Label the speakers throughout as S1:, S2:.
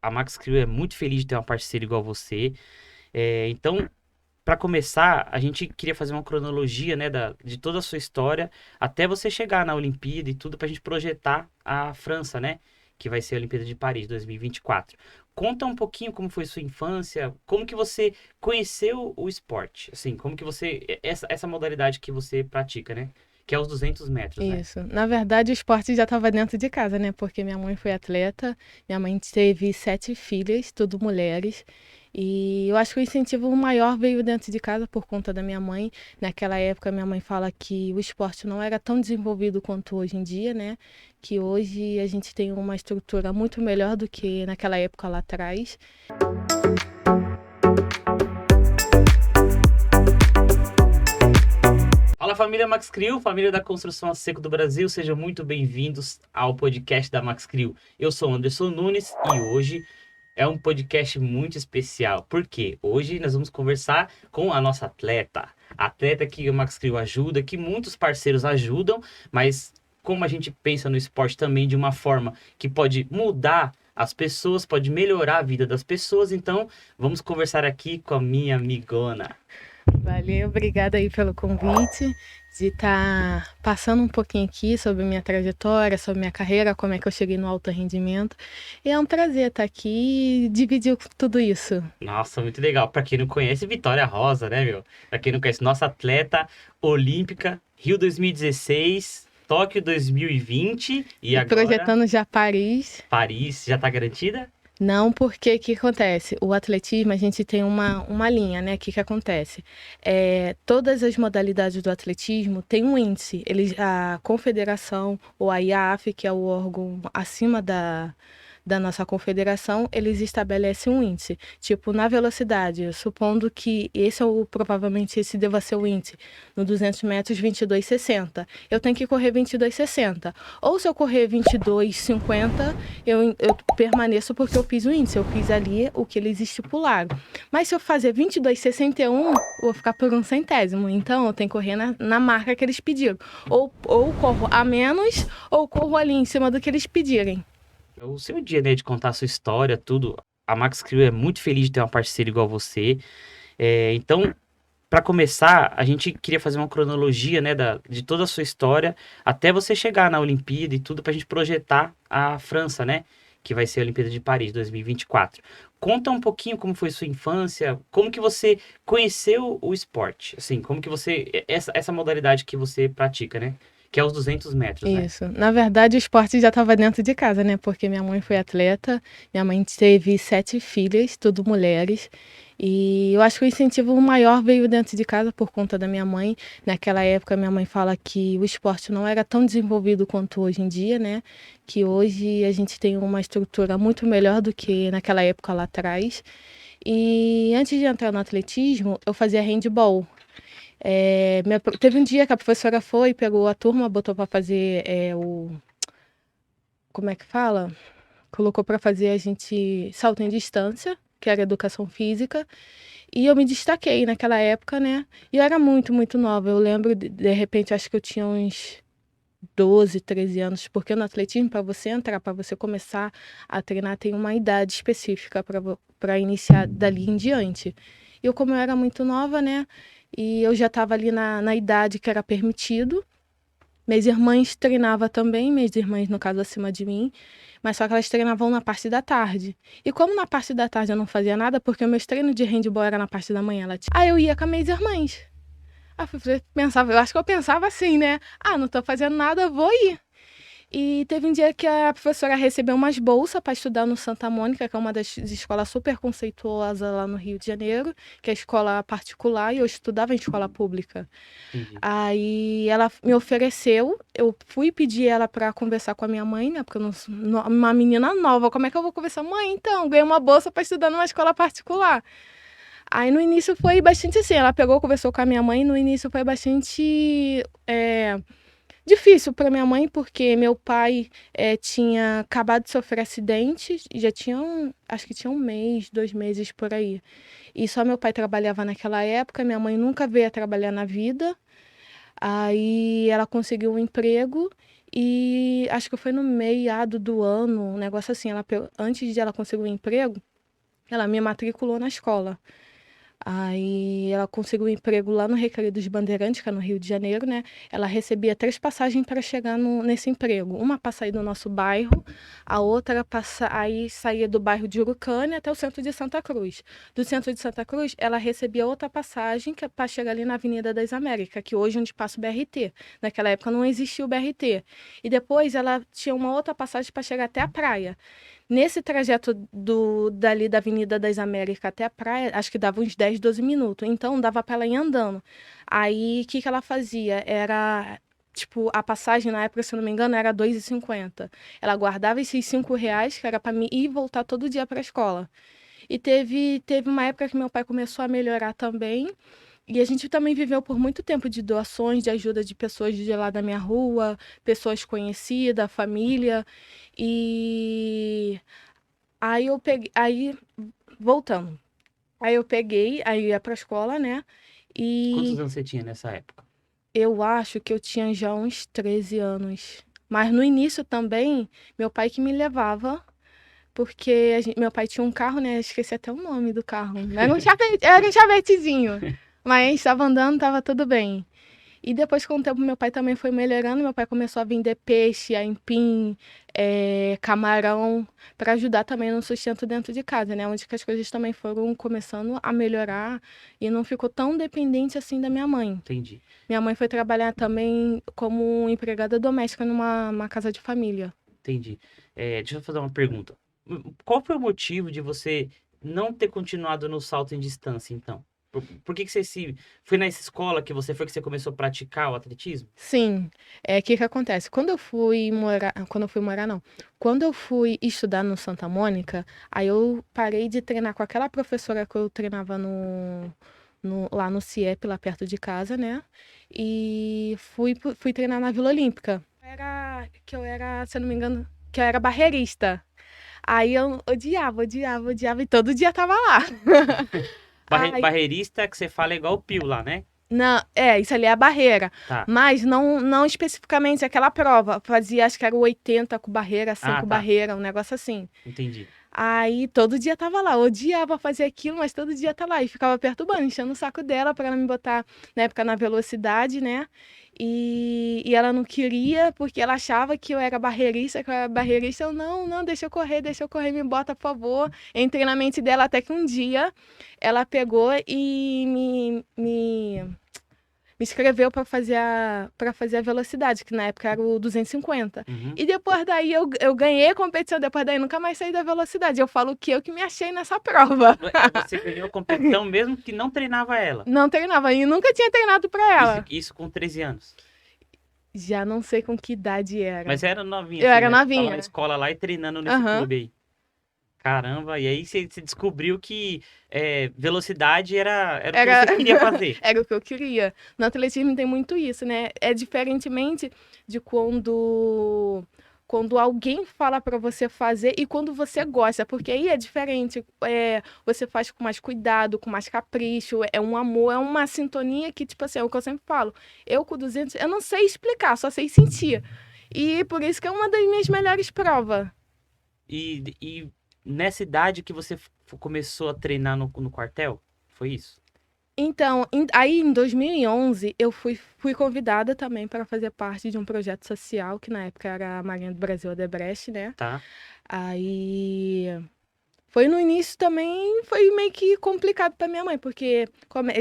S1: A Max Crew é muito feliz de ter uma parceira igual você. Então, para começar, a gente queria fazer uma cronologia, né, de toda a sua história até você chegar na Olimpíada e tudo para a gente projetar a França, né, que vai ser a Olimpíada de Paris 2024. Conta um pouquinho como foi sua infância, como que você conheceu o esporte, assim, como que você essa modalidade que você pratica, né, que é os 200 metros, né?
S2: Isso. Na verdade, o esporte já estava dentro de casa, né? Porque minha mãe foi atleta, minha mãe teve 7 filhas, tudo mulheres. E eu acho que o incentivo maior veio dentro de casa por conta da minha mãe. Naquela época, minha mãe fala que o esporte não era tão desenvolvido quanto hoje em dia, né? Que hoje a gente tem uma estrutura muito melhor do que naquela época lá atrás.
S1: Fala família Max Crew, família da construção a seco do Brasil, sejam muito bem-vindos ao podcast da Max Crew. Eu sou Anderson Nunes e hoje é um podcast muito especial, porque hoje nós vamos conversar com a nossa atleta que o Max Crew ajuda, que muitos parceiros ajudam, mas como a gente pensa no esporte também de uma forma que pode mudar as pessoas, pode melhorar a vida das pessoas, então vamos conversar aqui com a minha amigona.
S2: Valeu, obrigada aí pelo convite, de estar passando um pouquinho aqui sobre minha trajetória, sobre minha carreira, como é que eu cheguei no alto rendimento. E é um prazer estar aqui e dividir tudo isso.
S1: Nossa, muito legal. Pra quem não conhece, Vitória Rosa, né, meu? Pra quem não conhece, nossa atleta olímpica, Rio 2016, Tóquio 2020 e
S2: E
S1: agora
S2: projetando já Paris.
S1: Paris. Já tá garantida?
S2: Não, porque o que acontece? O atletismo, a gente tem uma linha, né? O que acontece? Todas as modalidades do atletismo têm um índice. A confederação, ou a IAAF, que é o órgão acima da nossa confederação, eles estabelecem um índice. Tipo, na velocidade, supondo que provavelmente esse deva ser o índice, no 200 metros, 22,60. Eu tenho que correr 22,60. Ou se eu correr 22,50, eu permaneço porque eu fiz o índice, eu fiz ali o que eles estipularam. Mas se eu fazer 22,61, eu vou ficar por um centésimo. Então, eu tenho que correr na marca que eles pediram. Ou corro a menos, ou corro ali em cima do que eles pedirem.
S1: É o seu dia, né, de contar a sua história, tudo. A Max Crew é muito feliz de ter uma parceira igual você. Então, para começar, a gente queria fazer uma cronologia, né, de toda a sua história até você chegar na Olimpíada e tudo para a gente projetar a França, né, que vai ser a Olimpíada de Paris 2024. Conta um pouquinho como foi sua infância, como que você conheceu o esporte, assim, como que você essa modalidade que você pratica, né, que é os 200 metros, né?
S2: Isso. Na verdade, o esporte já estava dentro de casa, né? Porque minha mãe foi atleta, minha mãe teve 7 filhas, tudo mulheres. E eu acho que o incentivo maior veio dentro de casa por conta da minha mãe. Naquela época, minha mãe fala que o esporte não era tão desenvolvido quanto hoje em dia, né? Que hoje a gente tem uma estrutura muito melhor do que naquela época lá atrás. E antes de entrar no atletismo, eu fazia handball. Teve um dia que a professora foi, pegou a turma, botou para fazer como é que fala? Colocou para fazer a gente salto em distância, que era educação física, e eu me destaquei naquela época, né? E eu era muito, muito nova. Eu lembro, de repente, acho que eu tinha uns 12, 13 anos, porque no atletismo, para você entrar, para você começar a treinar, tem uma idade específica para iniciar dali em diante. E eu, como eu era muito nova, né? E eu já estava ali na idade que era permitido. Minhas irmãs treinavam também, minhas irmãs, no caso, acima de mim, mas só que elas treinavam na parte da tarde. E como na parte da tarde eu não fazia nada, porque meus treinos de handball era na parte da manhã, aí eu ia com as minhas irmãs. Eu acho que eu pensava assim, né? Ah, não tô fazendo nada, vou ir. E teve um dia que a professora recebeu umas bolsas para estudar no Santa Mônica, que é uma das escolas super conceituosas lá no Rio de Janeiro, que é escola particular, e eu estudava em escola pública.
S1: Entendi.
S2: Aí ela me ofereceu, eu fui pedir ela para conversar com a minha mãe, né? Porque eu uma menina nova, como é que eu vou conversar? Mãe, então, ganhei uma bolsa para estudar numa escola particular. Aí no início foi bastante assim, ela pegou, conversou com a minha mãe, no início foi bastante difícil para minha mãe, porque meu pai tinha acabado de sofrer acidente, já tinha acho que tinha um mês, 2 meses por aí. E só meu pai trabalhava naquela época, minha mãe nunca veio a trabalhar na vida. Aí ela conseguiu um emprego E acho que foi no meado do ano, um negócio assim, antes de ela conseguir um emprego, ela me matriculou na escola. Aí ela conseguiu um emprego lá no Recreio dos Bandeirantes, que é no Rio de Janeiro, né? Ela recebia 3 passagens para chegar nesse emprego. Uma para sair do nosso bairro, a outra aí saía do bairro de Urucânia até o centro de Santa Cruz. Do centro de Santa Cruz, ela recebia outra passagem que é para chegar ali na Avenida das Américas, que hoje é onde passa o BRT. Naquela época não existia o BRT. E depois ela tinha uma outra passagem para chegar até a praia. Nesse trajeto dali da Avenida das Américas até a praia, acho que dava uns 10, 12 minutos. Então, dava para ela ir andando. Aí, o que que ela fazia? Era, tipo, a passagem na época, se eu não me engano, era R$ 2,50. Ela guardava esses R$ 5, que era para mim ir e voltar todo dia para a escola. E teve uma época que meu pai começou a melhorar também. E a gente também viveu por muito tempo de doações, de ajuda de pessoas de lá da minha rua, pessoas conhecidas, família. E aí eu peguei, aí voltando. Aí eu peguei, aí ia pra escola, né?
S1: Quantos
S2: E
S1: anos você tinha nessa época?
S2: eu acho que eu tinha já uns 13 anos. Mas no início também, meu pai que me levava, porque meu pai tinha um carro, né? Esqueci até o nome do carro. Era um chavetezinho. Mas estava andando, estava tudo bem. E depois, com o tempo, meu pai também foi melhorando. Meu pai começou a vender peixe, aipim, camarão, para ajudar também no sustento dentro de casa, né? Onde que as coisas também foram começando a melhorar e não ficou tão dependente assim da minha mãe.
S1: Entendi.
S2: Minha mãe foi trabalhar também como empregada doméstica numa casa de família.
S1: Entendi. Deixa eu fazer uma pergunta. Qual foi o motivo de você não ter continuado no salto em distância, então? Por que que você se... Foi nessa escola que você foi que você começou a praticar o atletismo?
S2: Sim, o que que acontece? Quando eu fui morar não, quando eu fui estudar no Santa Mônica, aí eu parei de treinar com aquela professora que eu treinava lá no CIEP, lá perto de casa, né? E fui treinar na Vila Olímpica. Se eu não me engano, que eu era barreirista. Aí eu odiava, odiava, odiava e todo dia tava lá. Aí,
S1: Barreirista que você fala é igual o Pio lá, né?
S2: não, isso ali é a barreira.
S1: Tá.
S2: Mas não especificamente aquela prova. Fazia, acho que era o 80 com barreira, 100
S1: Ah,
S2: com
S1: tá.
S2: barreira, um negócio assim.
S1: Entendi.
S2: Aí todo dia tava lá. Odiava fazer aquilo, mas todo dia tá lá. E ficava perturbando, enchendo o saco dela pra ela me botar, na época, na velocidade, né? E ela não queria, porque ela achava que eu era barreirista, que eu era barreirista. Eu, não, não, deixa eu correr, me bota, por favor. Entrei na mente dela até que um dia ela pegou e me inscreveu para fazer a velocidade, que na época era o 250.
S1: Uhum.
S2: E depois daí eu ganhei a competição, depois daí nunca mais saí da velocidade. Eu falo que eu que me achei nessa prova.
S1: Você ganhou a competição mesmo que não treinava ela.
S2: Não treinava e nunca tinha treinado para ela.
S1: Isso com 13 anos.
S2: Já não sei com que idade era.
S1: Mas era novinha,
S2: Eu
S1: assim,
S2: era
S1: né?
S2: novinha.
S1: Tava na escola lá e treinando nesse
S2: Aham.
S1: clube aí. Caramba, e aí você descobriu que velocidade era o que você queria fazer.
S2: Era o que eu queria. No atletismo tem muito isso, né? É diferentemente de quando alguém fala para você fazer e quando você gosta, porque aí é diferente. Você faz com mais cuidado, com mais capricho, é um amor, é uma sintonia que, tipo assim, é o que eu sempre falo. Eu com 200, eu não sei explicar, só sei sentir. E por isso que é uma das minhas melhores provas.
S1: E nessa idade que você começou a treinar no quartel? Foi isso?
S2: Então, aí em 2011, eu fui convidada também para fazer parte de um projeto social, que na época era a Marinha do Brasil Odebrecht, né?
S1: Tá.
S2: Aí foi no início também, foi meio que complicado para minha mãe, porque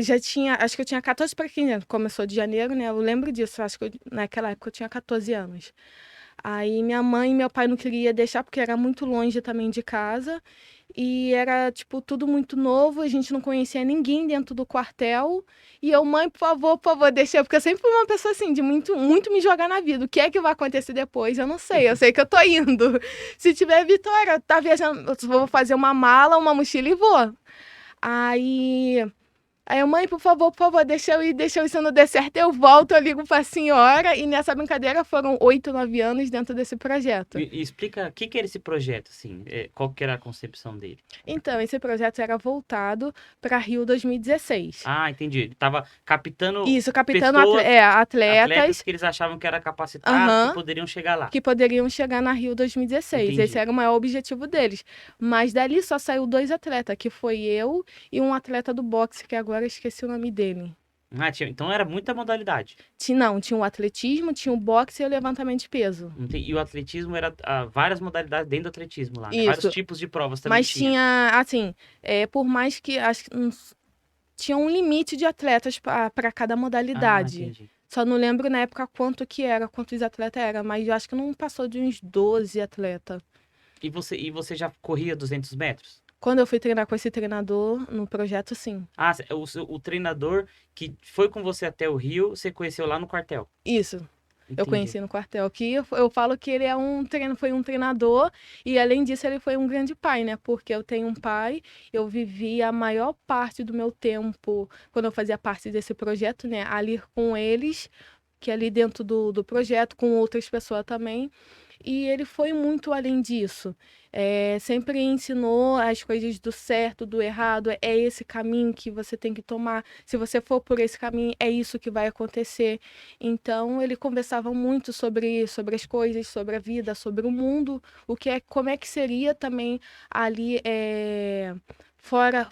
S2: já tinha, acho que eu tinha 14 para 15 anos, começou de janeiro, né? Eu lembro disso, acho que naquela época eu tinha 14 anos. Aí minha mãe e meu pai não queria deixar porque era muito longe também de casa e era tipo tudo muito novo, a gente não conhecia ninguém dentro do quartel. E eu, mãe, por favor, deixa eu, porque eu sempre fui uma pessoa assim de muito muito me jogar na vida. O que é que vai acontecer depois? Eu não sei, eu sei que eu tô indo. Se tiver vitória, tá viajando, eu vou fazer uma mala, uma mochila e vou. Aí Aí mãe, por favor, deixa eu ir, se não der certo eu volto, eu ligo pra senhora. E nessa brincadeira foram 8, 9 anos dentro desse projeto.
S1: E explica o que que era esse projeto, assim, qual que era a concepção dele?
S2: Então, esse projeto era voltado para Rio 2016.
S1: Ah, entendi. Ele tava captando
S2: Isso, captando
S1: pessoas, atletas
S2: atletas,
S1: que eles achavam que era capacitado, que
S2: aham,
S1: poderiam chegar lá.
S2: que poderiam chegar na Rio 2016. Esse
S1: Entendi.
S2: era o maior objetivo deles. Mas dali só saiu 2 atletas, que foi eu e um atleta do boxe, que agora eu esqueci o nome dele.
S1: Ah, então era muita modalidade.
S2: Não, tinha o atletismo, tinha o boxe e o levantamento de peso.
S1: E o atletismo era várias modalidades dentro do atletismo lá, né? Vários
S2: Isso.
S1: tipos de provas também
S2: Mas
S1: tinha.
S2: tinha, assim, por mais que tinha um limite de atletas para cada
S1: Ah,
S2: modalidade.
S1: entendi.
S2: Só não lembro na época quantos atletas era, mas eu acho que não passou de uns 12 atletas.
S1: E você já corria 200 metros?
S2: Quando eu fui treinar com esse treinador no projeto, sim.
S1: Ah, o treinador que foi com você até o Rio, você conheceu lá no quartel.
S2: Isso. Eu
S1: Entendi.
S2: conheci no quartel, que eu falo que ele foi um treinador e além disso ele foi um grande pai, né? Porque eu tenho um pai, eu vivi a maior parte do meu tempo, quando eu fazia parte desse projeto, né? Ali com eles, que é ali dentro do projeto, com outras pessoas também. E ele foi muito além disso. Sempre ensinou as coisas do certo, do errado. É esse caminho que você tem que tomar. Se você for por esse caminho, é isso que vai acontecer. Então, ele conversava muito sobre as coisas, sobre a vida, sobre o mundo, como é que seria também ali fora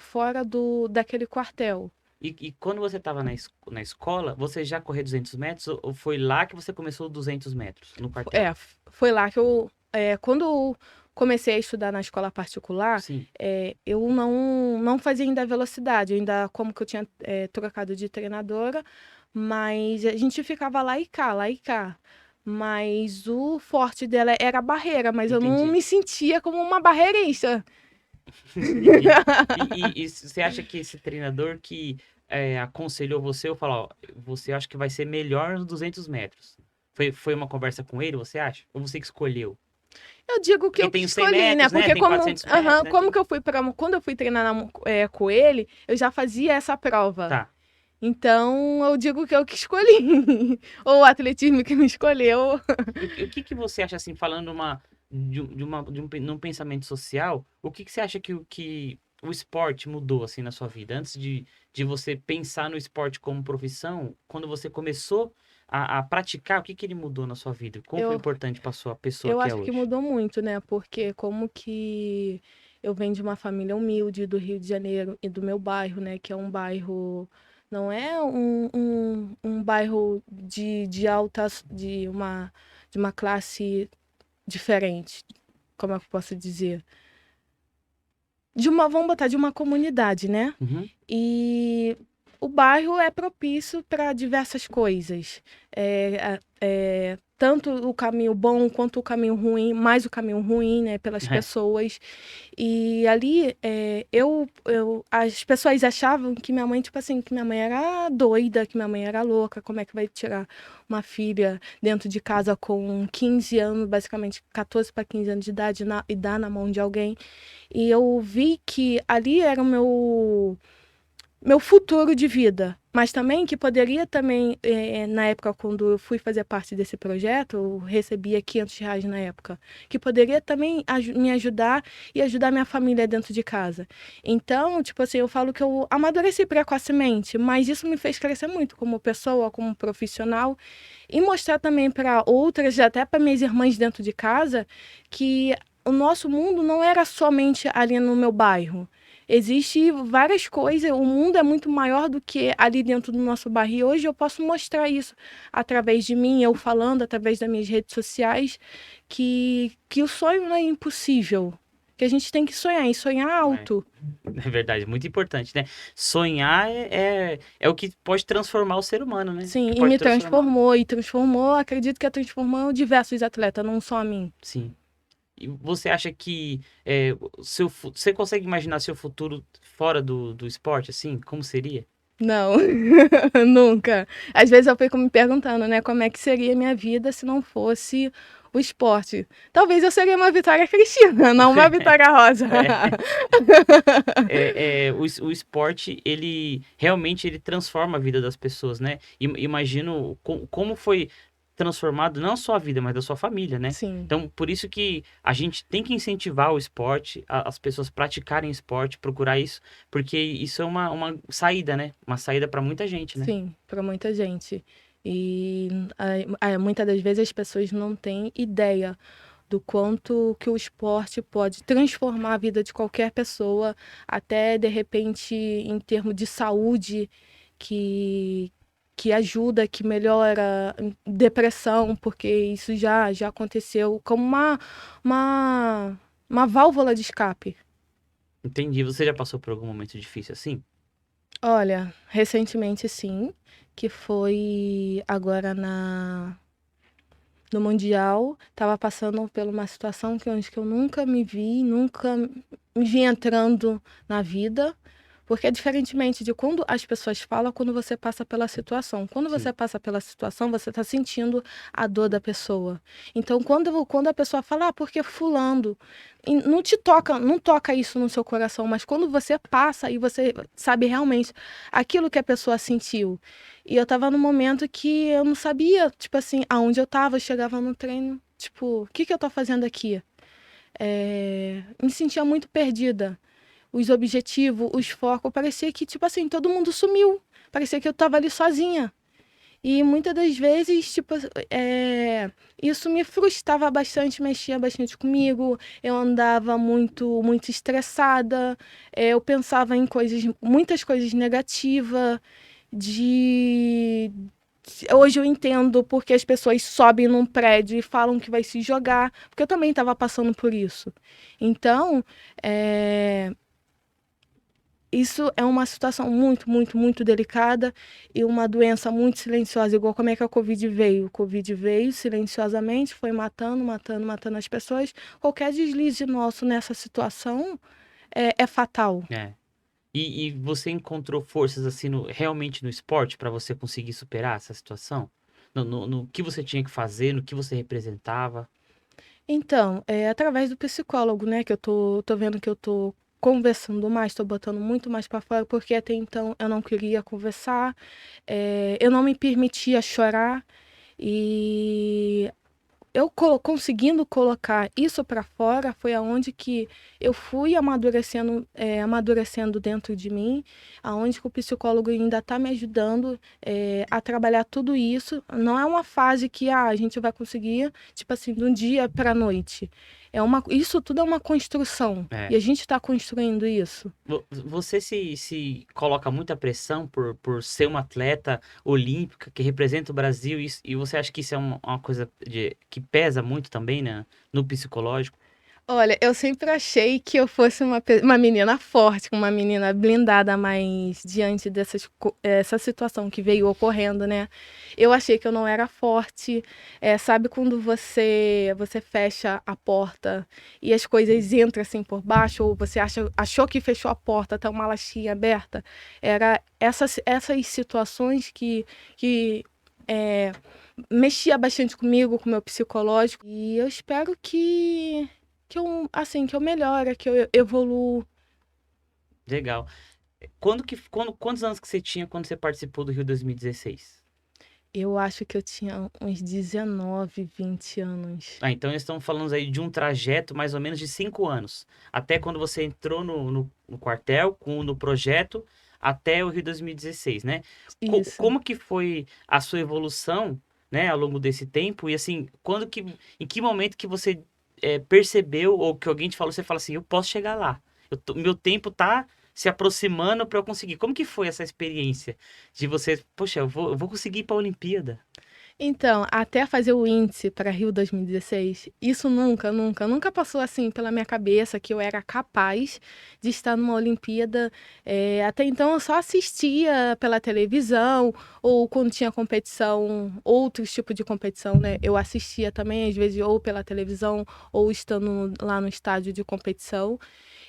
S2: daquele quartel.
S1: E quando você estava na escola, você já correu 200 metros ou foi lá que você começou 200 metros, no quartel?
S2: Foi lá que quando eu comecei a estudar na escola particular,
S1: Sim.
S2: eu não fazia ainda velocidade, como que eu tinha trocado de treinadora, mas a gente ficava lá e cá, lá e cá. Mas o forte dela era a barreira, mas eu não
S1: Entendi.
S2: me sentia como uma barreirista.
S1: Entendi. E você acha que esse treinador que aconselhou você, eu falo, ó, você acha que vai ser melhor nos 200 metros? Foi uma conversa com ele, você acha? Ou você que escolheu?
S2: Eu digo que
S1: Porque
S2: eu que
S1: tem os 100
S2: escolhi, né?
S1: metros, né?
S2: Porque
S1: Tem 400 metros, né?
S2: como que eu fui quando eu fui treinar com ele, eu já fazia essa prova.
S1: Tá.
S2: Então, eu digo que eu que escolhi. Ou o atletismo que me escolheu.
S1: E o que que você acha, assim, falando num pensamento social, o que que você acha que o esporte mudou, assim, na sua vida? Antes de você pensar no esporte como profissão, quando você começou a praticar, o que que ele mudou na sua vida? Como foi
S2: Eu,
S1: importante para sua pessoa
S2: eu
S1: que é
S2: acho que
S1: hoje?
S2: mudou muito, né? Porque como que eu venho de uma família humilde do Rio de Janeiro e do meu bairro, né? Que é um bairro. Não é um bairro de uma classe diferente. Como é que eu posso dizer? Vamos botar, de uma comunidade, né?
S1: Uhum.
S2: E o bairro é propício para diversas coisas. Tanto o caminho bom quanto o caminho ruim, mais o caminho ruim, né, pelas
S1: É.
S2: pessoas. E ali, as pessoas achavam que minha mãe, tipo assim, que minha mãe era doida, que minha mãe era louca, como é que vai tirar uma filha dentro de casa com 15 anos, basicamente 14 para 15 anos de idade, e dar na mão de alguém. E eu vi que ali era o meu futuro de vida, mas também que poderia também, na época quando eu fui fazer parte desse projeto, eu recebia R$ 500 na época, que poderia também me ajudar e ajudar minha família dentro de casa. Então, tipo assim, eu falo que eu amadureci precocemente, mas isso me fez crescer muito como pessoa, como profissional, e mostrar também para outras, até para minhas irmãs dentro de casa, que o nosso mundo não era somente ali no meu bairro. Existe várias coisas, o mundo é muito maior do que ali dentro do nosso bairro. E hoje eu posso mostrar isso através de mim, eu falando, através das minhas redes sociais, que o sonho não é impossível. Que a gente tem que sonhar, e sonhar alto.
S1: É verdade, muito importante, né? Sonhar é o que pode transformar o ser humano, né?
S2: Sim,
S1: Que
S2: e
S1: pode
S2: me
S1: transformar.
S2: transformou, acredito que transformou diversos atletas, não só a mim.
S1: Sim. E você acha que você consegue imaginar seu futuro fora do esporte, assim? Como seria?
S2: Não, nunca. Às vezes eu fico me perguntando, né, como é que seria a minha vida se não fosse o esporte. Talvez eu seria uma Vitória Cristina, não uma Vitória Rosa.
S1: O esporte, ele realmente ele transforma a vida das pessoas, né? Imagino como foi transformado não só a vida, mas da sua família, né?
S2: Sim,
S1: Então, por isso que a gente tem que incentivar o esporte, as pessoas praticarem esporte, procurar isso, porque isso é uma saída, né? Uma saída para muita gente, né?
S2: sim, para muita gente. E muitas das vezes as pessoas não têm ideia do quanto que o esporte pode transformar a vida de qualquer pessoa, até de repente em termos de saúde, que, que ajuda, que melhora depressão, porque isso já aconteceu como uma válvula de escape.
S1: Entendi. Você já passou por algum momento difícil assim?
S2: Olha, recentemente sim, que foi agora no Mundial, estava passando por uma situação onde que eu nunca me vi, nunca me vi entrando na vida, porque é diferentemente de quando as pessoas falam, quando você passa pela situação. Quando você
S1: Sim.
S2: passa pela situação, você está sentindo a dor da pessoa. Então, quando a pessoa fala, porque fulano, e não te toca, não toca isso no seu coração, mas quando você passa e você sabe realmente aquilo que a pessoa sentiu. E eu tava num momento que eu não sabia, tipo assim, aonde eu tava, eu chegava no treino, tipo, o que que eu tô fazendo aqui? Me sentia muito perdida. Os objetivos, os focos, parecia que, tipo assim, todo mundo sumiu. Parecia que eu tava ali sozinha. E muitas das vezes, tipo, isso me frustrava bastante, mexia bastante comigo. Eu andava muito estressada. Eu pensava em muitas coisas negativas. De Hoje eu entendo porque as pessoas sobem num prédio e falam que vai se jogar, porque eu também estava passando por isso. Então, é, isso é uma situação muito delicada e uma doença muito silenciosa, igual como é que a Covid veio. O Covid veio silenciosamente, foi matando as pessoas. Qualquer deslize nosso nessa situação é fatal.
S1: É. E você encontrou forças assim realmente no esporte para você conseguir superar essa situação? No que você tinha que fazer, no que você representava?
S2: Então, é através do psicólogo, né, que eu tô vendo que eu tô conversando mais, tô botando muito mais para fora, porque até então eu não queria conversar, eu não me permitia chorar, e eu conseguindo colocar isso para fora foi aonde que eu fui amadurecendo dentro de mim, aonde que o psicólogo ainda está me ajudando a trabalhar tudo isso. Não é uma fase que a gente vai conseguir, tipo assim, de um dia para a noite. Isso tudo é uma construção e
S1: É.
S2: a gente está construindo isso.
S1: Você se coloca muita pressão por ser uma atleta olímpica que representa o Brasil e você acha que isso é uma coisa que pesa muito também, né, no psicológico?
S2: Olha, eu sempre achei que eu fosse uma menina forte, uma menina blindada, mas diante essa situação que veio ocorrendo, né? Eu achei que eu não era forte. Sabe quando você fecha a porta e as coisas entram assim por baixo, ou você achou que fechou a porta, tá uma lastinha aberta? Era essas situações que é, mexia bastante comigo, com o meu psicológico. E eu espero que eu melhore, que eu evoluo.
S1: Legal. Quantos anos que você tinha quando você participou do Rio 2016?
S2: Eu acho que eu tinha uns 19, 20 anos.
S1: Ah, então estamos falando aí de um trajeto mais ou menos de 5 anos. Até quando você entrou no quartel, no projeto, até o Rio 2016, né?
S2: Isso.
S1: Como que foi a sua evolução, né, ao longo desse tempo? E assim, em que momento que você percebeu, ou que alguém te falou, você fala assim, eu posso chegar lá. Meu tempo tá se aproximando para eu conseguir. Como que foi essa experiência de você, poxa, eu vou conseguir ir para a Olimpíada?
S2: Então, até fazer o índice para Rio 2016, isso nunca passou assim pela minha cabeça que eu era capaz de estar numa Olimpíada. Até então eu só assistia pela televisão ou quando tinha competição, outros tipos de competição, né? Eu assistia também, às vezes, ou pela televisão ou estando lá no estádio de competição.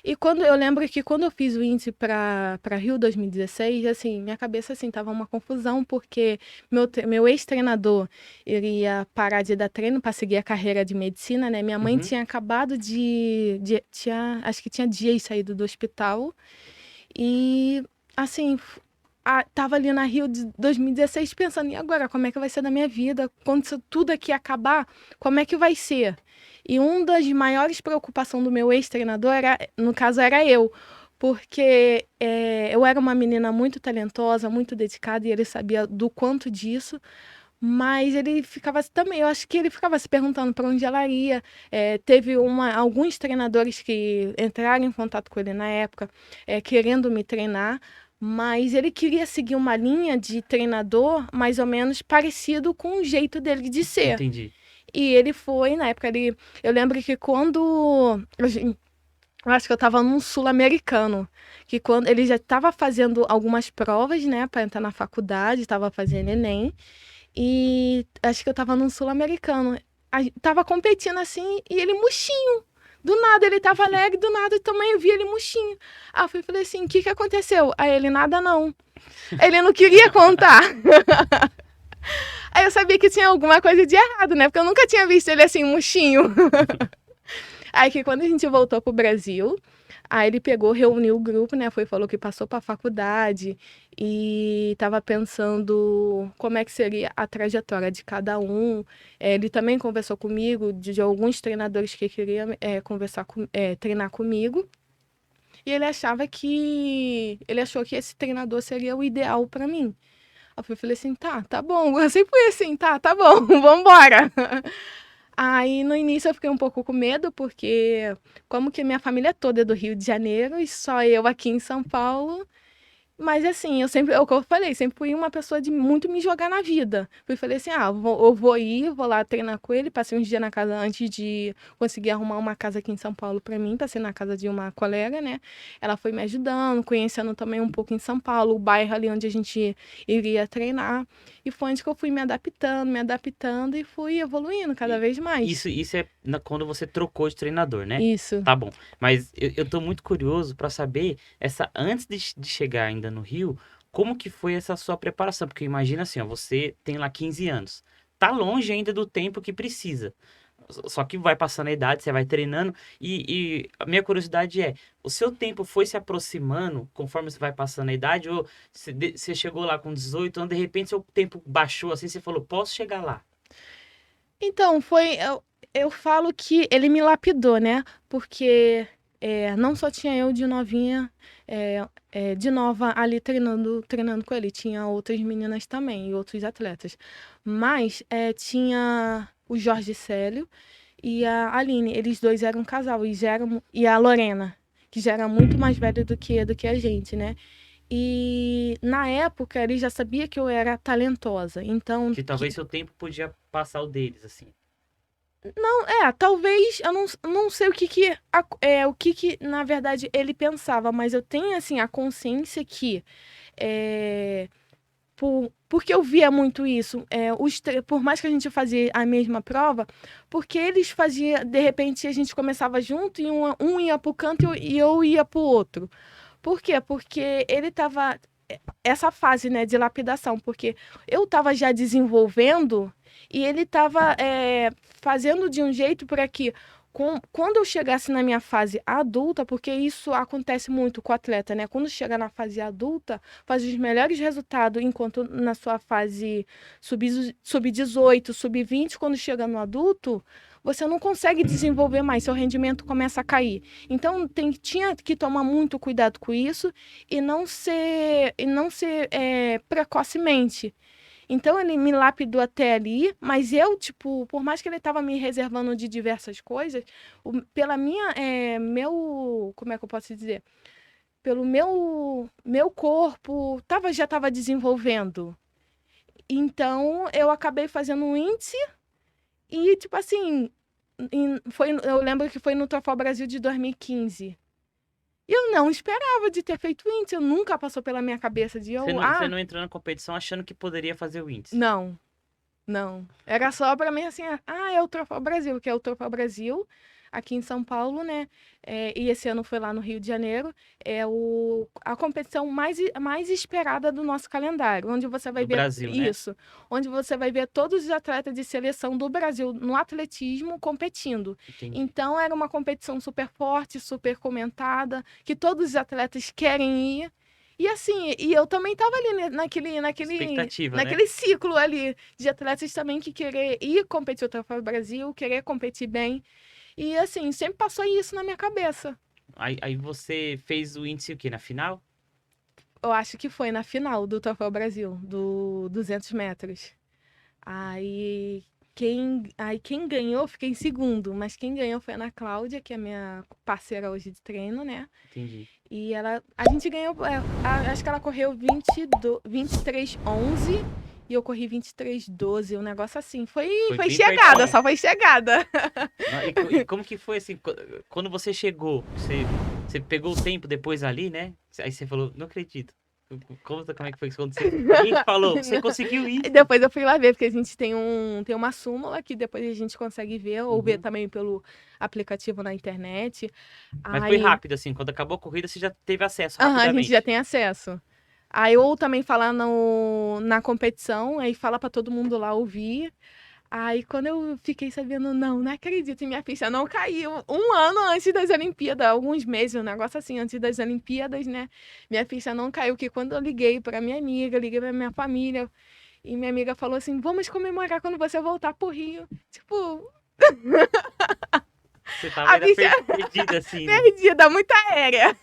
S2: E quando eu lembro que quando eu fiz o índice para Rio 2016, assim, minha cabeça assim tava uma confusão porque meu ex-treinador iria parar de dar treino para seguir a carreira de medicina, né? Minha mãe
S1: Uhum.
S2: tinha acabado tinha, acho que tinha dias saído do hospital e assim, tava ali na Rio de 2016 pensando, e agora, como é que vai ser da minha vida? Quando isso tudo aqui acabar, como é que vai ser? E uma das maiores preocupações do meu ex-treinador era, no caso, era eu. Porque eu era uma menina muito talentosa, muito dedicada, e ele sabia do quanto disso. Mas ele ficava também, eu acho que ele ficava se perguntando para onde ela ia. Teve alguns treinadores que entraram em contato com ele na época, querendo me treinar, mas ele queria seguir uma linha de treinador mais ou menos parecido com o jeito dele de ser.
S1: Entendi.
S2: E ele foi, na época, eu lembro que quando. Eu acho que eu estava num sul-americano, que quando ele já estava fazendo algumas provas, né, para entrar na faculdade, estava fazendo Enem. E acho que eu tava num sul-americano. Tava competindo assim e ele murchinho. Do nada ele tava alegre, do nada também eu vi ele murchinho. Aí eu falei assim: o que que aconteceu? Aí ele: nada não. Ele não queria contar. Aí eu sabia que tinha alguma coisa de errado, né? Porque eu nunca tinha visto ele assim, murchinho. Aí que quando a gente voltou pro Brasil, aí ele pegou, reuniu o grupo, né? Falou que passou para a faculdade e estava pensando como é que seria a trajetória de cada um. Ele também conversou comigo de alguns treinadores que queriam treinar comigo. E ele achou que esse treinador seria o ideal para mim. Aí eu falei assim, tá bom. Eu sempre fui assim, tá bom, vambora. Aí no início eu fiquei um pouco com medo, porque como que minha família toda é do Rio de Janeiro e só eu aqui em São Paulo. Mas assim, é o que eu falei, sempre fui uma pessoa de muito me jogar na vida. Falei assim, eu vou ir, vou lá treinar com ele, passei uns dias na casa antes de conseguir arrumar uma casa aqui em São Paulo pra mim, passei na casa de uma colega, né? Ela foi me ajudando, conhecendo também um pouco em São Paulo, o bairro ali onde a gente iria treinar. E foi onde que eu fui me adaptando e fui evoluindo cada
S1: E
S2: vez mais.
S1: isso é quando você trocou de treinador, né?
S2: Isso.
S1: Tá bom. Mas eu tô muito curioso pra saber, antes de chegar ainda no Rio, como que foi essa sua preparação? Porque imagina assim, ó, você tem lá 15 anos. Tá longe ainda do tempo que precisa. Só que vai passando a idade, você vai treinando. E a minha curiosidade é, o seu tempo foi se aproximando conforme você vai passando a idade? Ou você chegou lá com 18 anos, de repente seu tempo baixou assim, você falou, posso chegar lá?
S2: Então, eu falo que ele me lapidou, né? Porque não só tinha eu de novinha, de nova ali treinando com ele, tinha outras meninas também e outros atletas. Mas tinha o Jorge Célio e a Aline, eles dois eram um casal e a Lorena, que já era muito mais velha do que a gente, né? E na época ele já sabia que eu era talentosa, então
S1: Que talvez seu tempo podia passar o deles, assim.
S2: talvez, eu não sei o que que, na verdade, ele pensava, mas eu tenho, assim, a consciência que, é, porque eu via muito isso, por mais que a gente fazia a mesma prova, porque eles faziam, de repente, a gente começava junto e um ia pro canto e eu ia pro outro. Por quê? Porque ele tava, essa fase, né, de lapidação, porque eu estava já desenvolvendo e ele estava fazendo de um jeito para que quando eu chegasse na minha fase adulta, porque isso acontece muito com o atleta, né? Quando chega na fase adulta, faz os melhores resultados, enquanto na sua fase sub-18, sub-20, quando chega no adulto, você não consegue desenvolver mais, seu rendimento começa a cair. Então, tinha que tomar muito cuidado com isso e não ser precocemente. Então ele me lapidou até ali, mas eu, tipo, por mais que ele estava me reservando de diversas coisas, pela minha, como é que eu posso dizer? Pelo meu corpo, já estava desenvolvendo. Então eu acabei fazendo um índice e, tipo assim, eu lembro que foi no Troféu Brasil de 2015. Eu não esperava de ter feito índice, eu nunca passou pela minha cabeça de
S1: Você não entrou na competição achando que poderia fazer o índice.
S2: não, não. Era só pra mim assim, é o Troféu Brasil, que é o Troféu Brasil. aqui em São Paulo, né? E esse ano foi lá no Rio de Janeiro. A competição mais esperada do nosso calendário, onde você vai
S1: Do
S2: ver
S1: Brasil, né?
S2: isso, onde você vai ver todos os atletas de seleção do Brasil no atletismo competindo.
S1: Entendi.
S2: Então era uma competição super forte, super comentada, que todos os atletas querem ir. E assim, e eu também estava ali
S1: Expectativa, né?
S2: naquele ciclo ali de atletas também que querer ir competir o Troféu Brasil, querer competir bem. E assim, sempre passou isso na minha cabeça.
S1: Aí você fez o índice o quê? Na final?
S2: Eu acho que foi na final do Troféu Brasil, do 200 metros. Aí quem ganhou, fiquei em segundo, mas quem ganhou foi a Ana Cláudia, que é minha parceira hoje de treino, né?
S1: Entendi.
S2: E a gente ganhou, acho que ela correu 23:11 e eu corri 23:12, um negócio assim. Foi
S1: Bem
S2: chegada,
S1: pertinho.
S2: só foi chegada.
S1: E como que foi assim, quando você chegou, você pegou o tempo depois ali, né? Aí você falou, não acredito. Conta como é que foi isso aconteceu. Alguém te falou, você conseguiu ir.
S2: E depois eu fui lá ver, porque a gente tem uma súmula que depois a gente consegue ver, ou ver
S1: Uhum.
S2: também pelo aplicativo na internet.
S1: Mas foi
S2: Aí,
S1: rápido, assim, quando acabou a corrida, você já teve acesso
S2: aham, a gente já
S1: rapidamente.
S2: tem acesso. Aí, ou também falar na competição, aí fala pra todo mundo lá ouvir. Aí, quando eu fiquei sabendo, não acredito, minha ficha não caiu. Um ano antes das Olimpíadas, alguns meses, um negócio assim, antes das Olimpíadas, né? Minha ficha não caiu, que quando eu liguei pra minha amiga, liguei pra minha família, e minha amiga falou assim: vamos comemorar quando você voltar pro Rio. Tipo,
S1: Você tava
S2: a
S1: ainda
S2: ficha
S1: perdida, assim, né?
S2: perdida, muito aérea.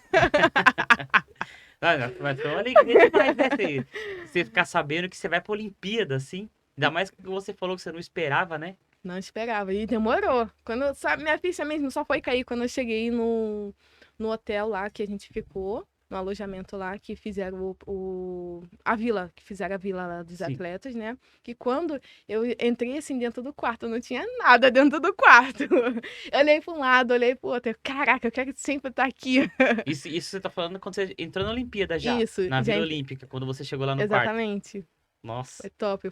S1: Ah, mas foi uma alegria demais, né? Você ficar sabendo que você vai pra Olimpíada, assim. Ainda mais que você falou que você não esperava, né?
S2: Não esperava, e demorou. Sabe, minha ficha mesmo só foi cair quando eu cheguei no hotel lá que a gente ficou, no alojamento lá, que fizeram a vila, que fizeram a vila lá dos
S1: Sim.
S2: atletas, né? Que quando eu entrei assim dentro do quarto, não tinha nada dentro do quarto. Eu olhei para um lado, olhei para o outro. Caraca, eu quero sempre estar aqui.
S1: Isso você tá falando quando você entrou na Olimpíada já,
S2: Isso,
S1: na Vila Olímpica, quando você chegou lá no quarto.
S2: exatamente.
S1: Nossa.
S2: Foi top,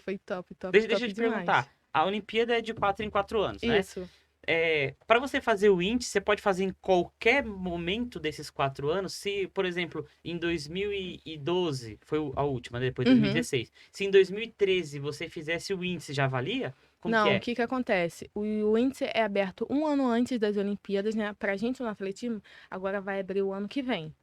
S2: top,
S1: Deixa eu
S2: top
S1: te
S2: demais.
S1: perguntar. A Olimpíada é de 4 em 4 anos, né?
S2: Isso.
S1: Para você fazer o índice, você pode fazer em qualquer momento desses 4 anos. Se, por exemplo, em 2012 foi a última, né? Depois
S2: Uhum.
S1: 2016. Se em 2013 você fizesse o índice, já valia? Como que
S2: Não, o
S1: é?
S2: que que acontece? O índice é aberto um ano antes das Olimpíadas, né? Pra gente no atletismo, agora vai abrir o ano que vem.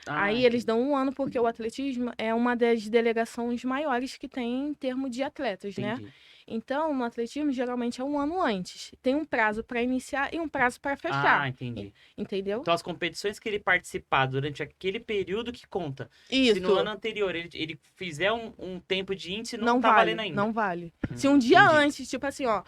S1: Ah,
S2: Aí eles
S1: entendi.
S2: dão um ano porque o atletismo é uma das delegações maiores que tem em termos de atletas, né?
S1: Entendi.
S2: Então, no atletismo, geralmente é um ano antes. Tem um prazo para iniciar e um prazo para
S1: Ah,
S2: fechar.
S1: entendi.
S2: Entendeu?
S1: Então, as competições que ele participar durante aquele período que conta. Se no ano
S2: Isso.
S1: anterior ele fizer um tempo de índice, não
S2: Não
S1: tá valendo
S2: vale,
S1: ainda.
S2: não vale. Se um dia
S1: Entendi.
S2: antes, tipo assim, ó,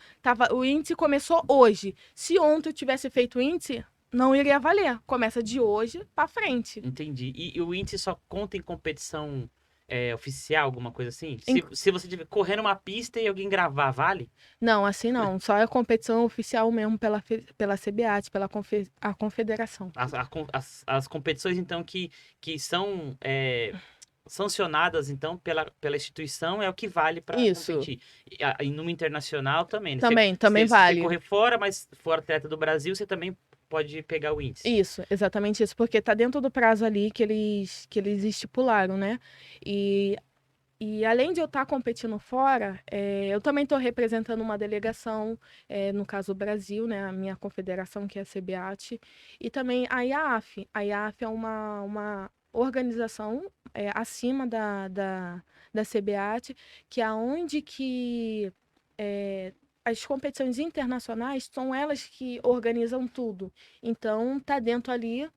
S2: o índice começou hoje. Se ontem eu tivesse feito o índice, não iria valer. Começa de hoje pra frente.
S1: Entendi. E o índice só conta em competição oficial, alguma coisa assim?
S2: Em-
S1: Se você tiver correndo uma pista e alguém gravar, vale?
S2: Não, assim não. Só é competição oficial mesmo pela CBAT, a confederação.
S1: As competições, então, que são sancionadas, então, pela instituição é o que vale para
S2: Isso.
S1: competir. E no internacional também, né?
S2: Também
S1: Se você
S2: vale.
S1: correr fora, mas for atleta do Brasil, você também pode pegar o índice.
S2: Isso, exatamente isso, porque tá dentro do prazo ali que eles estipularam, né? E, e além de eu estar competindo fora, eu também estou representando uma delegação, no caso o Brasil, né? A minha confederação, que é a CBAT, e também a IAAF. A IAAF é uma organização acima da CBAT, que é onde que é, as competições internacionais são elas que organizam tudo. Então, tá dentro ali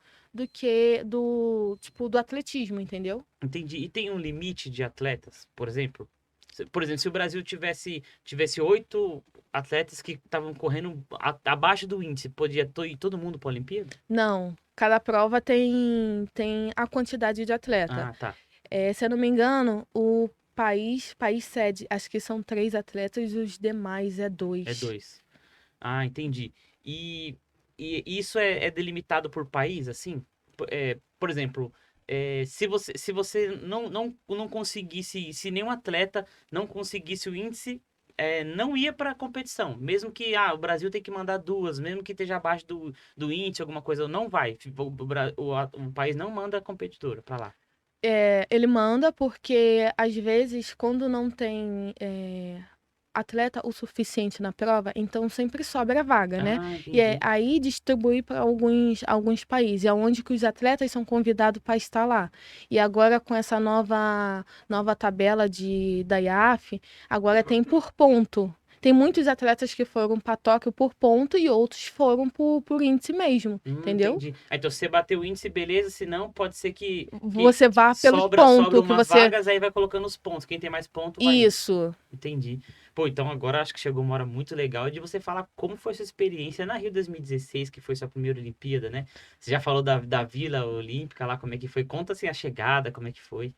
S2: do atletismo, entendeu?
S1: Entendi. E tem um limite de atletas, por exemplo? Por exemplo, se o Brasil tivesse 8 atletas que estavam correndo abaixo do índice, podia ir todo mundo para a Olimpíada?
S2: Não, cada prova tem a quantidade de atleta.
S1: Ah, tá.
S2: Se eu não me engano, o país sede, acho que são 3 atletas, os demais é
S1: É
S2: 2.
S1: 2. Ah, entendi. E, e isso é delimitado por país, assim? Por exemplo, se você não conseguisse, se nenhum atleta não conseguisse o índice, não ia para competição. Mesmo que o Brasil tem que mandar duas, mesmo que esteja abaixo do índice, alguma coisa, não vai. O país não manda a competidora para lá.
S2: Ele manda porque, às vezes, quando não tem atleta o suficiente na prova, então sempre sobra vaga, né?
S1: Ah,
S2: E
S1: entendi.
S2: aí distribui para alguns países, é onde que os atletas são convidados para estar lá. E agora com essa nova tabela da IAAF, agora tem por ponto. Tem muitos atletas que foram para Tóquio por ponto e outros foram por índice mesmo, entendeu?
S1: Entendi. Então, se você bateu o índice, beleza. Se não, pode ser que
S2: Você vá pelos
S1: sobra
S2: pontos que
S1: umas
S2: você.
S1: vagas, aí vai colocando os pontos. Quem tem mais ponto, vai indo.
S2: Isso.
S1: Entendi. Pô, então agora acho que chegou uma hora muito legal de você falar como foi sua experiência na Rio 2016, que foi sua primeira Olimpíada, né? Você já falou da Vila Olímpica lá, como é que foi? Conta assim a chegada, como é que foi.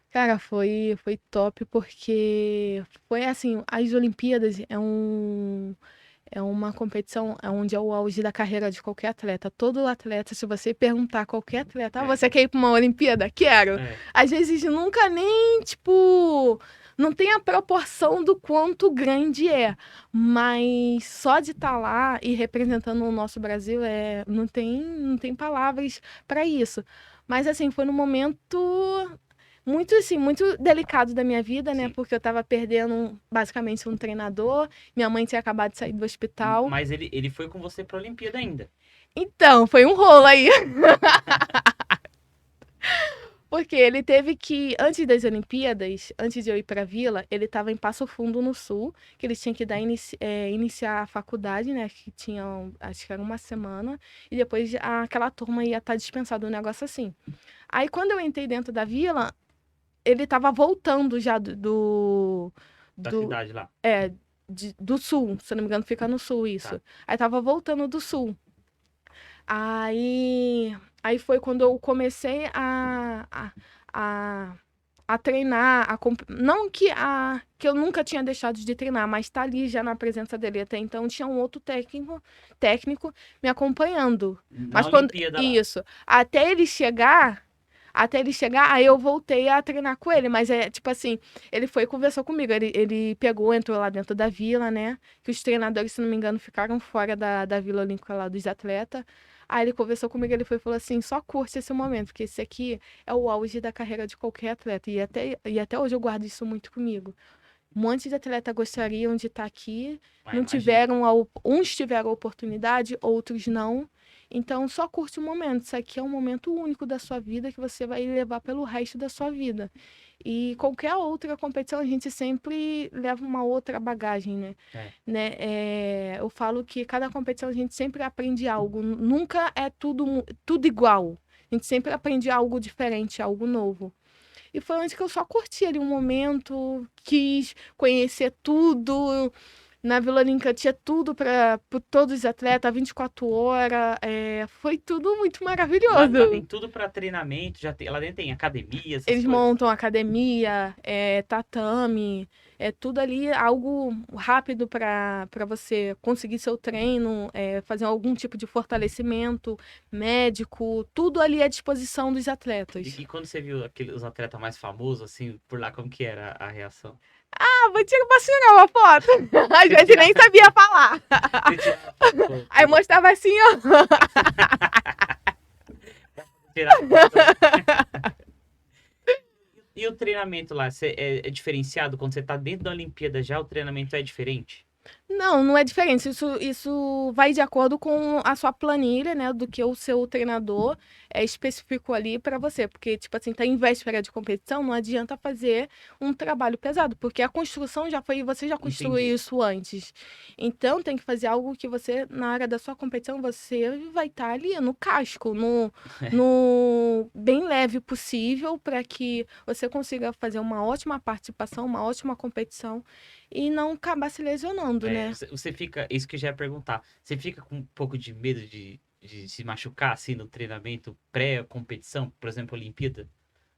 S2: Cara, foi top porque foi assim, as Olimpíadas é uma competição onde é o auge da carreira de qualquer atleta. Todo atleta, se você perguntar a qualquer atleta, você quer ir para uma Olimpíada? Quero.
S1: É,
S2: Às vezes nunca nem, tipo, não tem a proporção do quanto grande é, mas só de estar lá e representando o nosso Brasil não tem palavras para isso. Mas assim, foi num momento muito, assim, muito delicado da minha vida, né?
S1: sim.
S2: Porque eu tava perdendo basicamente um treinador. Minha mãe tinha acabado de sair do hospital.
S1: Mas ele foi com você pra Olimpíada ainda.
S2: Então, foi um rolo aí. Porque ele teve que, antes das Olimpíadas, antes de eu ir pra Vila, ele estava em Passo Fundo, no Sul, que eles tinham que iniciar a faculdade, né? Que tinham, acho que era uma semana, e depois aquela turma ia estar dispensada, um negócio assim. Aí, quando eu entrei dentro da Vila, ele estava voltando já
S1: Da
S2: do,
S1: cidade lá.
S2: do sul, se eu não me engano, fica no sul
S1: Tá.
S2: isso. Aí tava voltando do sul. Aí foi quando eu comecei a, a treinar, não que eu nunca tinha deixado de treinar, mas tá ali já na presença dele. Até então tinha um outro técnico me acompanhando.
S1: Na
S2: Mas quando
S1: Olimpíada lá.
S2: isso, até ele chegar, aí eu voltei a treinar com ele, mas é tipo assim, ele foi e conversou comigo, ele pegou, entrou lá dentro da vila, né, que os treinadores, se não me engano, ficaram fora da Vila Olímpica lá dos atletas, aí ele conversou comigo, ele foi e falou assim, só curte esse momento, porque esse aqui é o auge da carreira de qualquer atleta, e até hoje eu guardo isso muito comigo. Um monte de atleta gostariam de estar aqui,
S1: Mas
S2: não
S1: imagina.
S2: tiveram, uns tiveram a oportunidade, outros não. Então, só curte o momento. Isso aqui é um momento único da sua vida que você vai levar pelo resto da sua vida. E qualquer outra competição, a gente sempre leva uma outra bagagem, né?
S1: É.
S2: Eu falo que cada competição a gente sempre aprende algo. Nunca é tudo igual. A gente sempre aprende algo diferente, algo novo. E foi onde que eu só curti ali um momento, quis conhecer tudo. Na Vila Olímpica tinha tudo para todos os atletas, 24 horas. Foi tudo muito
S1: Lá tem
S2: maravilhoso.
S1: tudo pra treinamento, lá dentro tem academia, essas
S2: Eles
S1: coisas.
S2: montam academia, tatame, tudo ali algo rápido para você conseguir seu treino, fazer algum tipo de fortalecimento médico, tudo ali à disposição dos atletas.
S1: E quando você viu os atletas mais famosos, assim, por lá, como que era a reação?
S2: Vou tirar uma foto. A
S1: Você
S2: gente
S1: tira,
S2: nem sabia falar.
S1: você tirava foto
S2: Aí mostrava assim, ó.
S1: tirar foto. E o treinamento lá, é diferenciado? Quando você tá dentro da Olimpíada já, o treinamento é diferente?
S2: Não, não é diferente. Isso vai de acordo com a sua planilha, né? Do que o seu treinador especificou ali para você. Porque, tipo assim, tá em véspera de competição, não adianta fazer um trabalho pesado, porque a construção já foi, você já
S1: Entendi.
S2: construiu isso antes. Então, tem que fazer algo que você, na área da sua competição, você vai estar ali no casco, no bem leve possível, para que você consiga fazer uma ótima participação, uma ótima competição e não acabar se lesionando, né?
S1: Você fica, isso que eu já ia perguntar, você fica com um pouco de medo de se machucar, assim, no treinamento pré-competição, por exemplo, Olimpíada?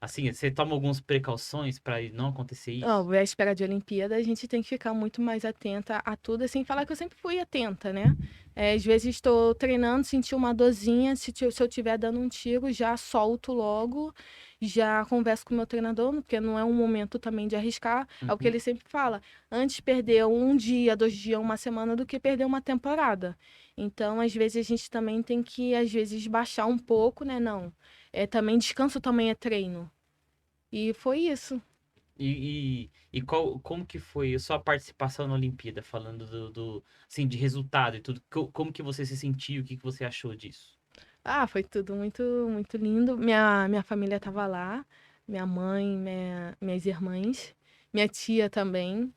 S1: Assim, você toma algumas precauções para não acontecer
S2: Ó,
S1: isso?
S2: véspera de Olimpíada, a gente tem que ficar muito mais atenta a tudo, assim, falar que eu sempre fui atenta, né? Às vezes estou treinando, senti uma dorzinha, se eu estiver dando um tiro, já solto logo, já converso com o meu treinador, porque não é um momento também de arriscar. É o que
S1: Uhum.
S2: ele sempre fala, antes perder um dia, 2 dias, uma semana, do que perder uma temporada. Então, às vezes, a gente também tem que, às vezes, baixar um pouco, né? Não, também descanso também é treino. E foi isso.
S1: Como que foi a sua participação na Olimpíada, falando assim, de resultado e tudo? Como que você se sentiu? O que que você achou disso?
S2: Ah, foi tudo muito, muito lindo. Minha família estava lá, minha mãe, minhas irmãs, minha tia também,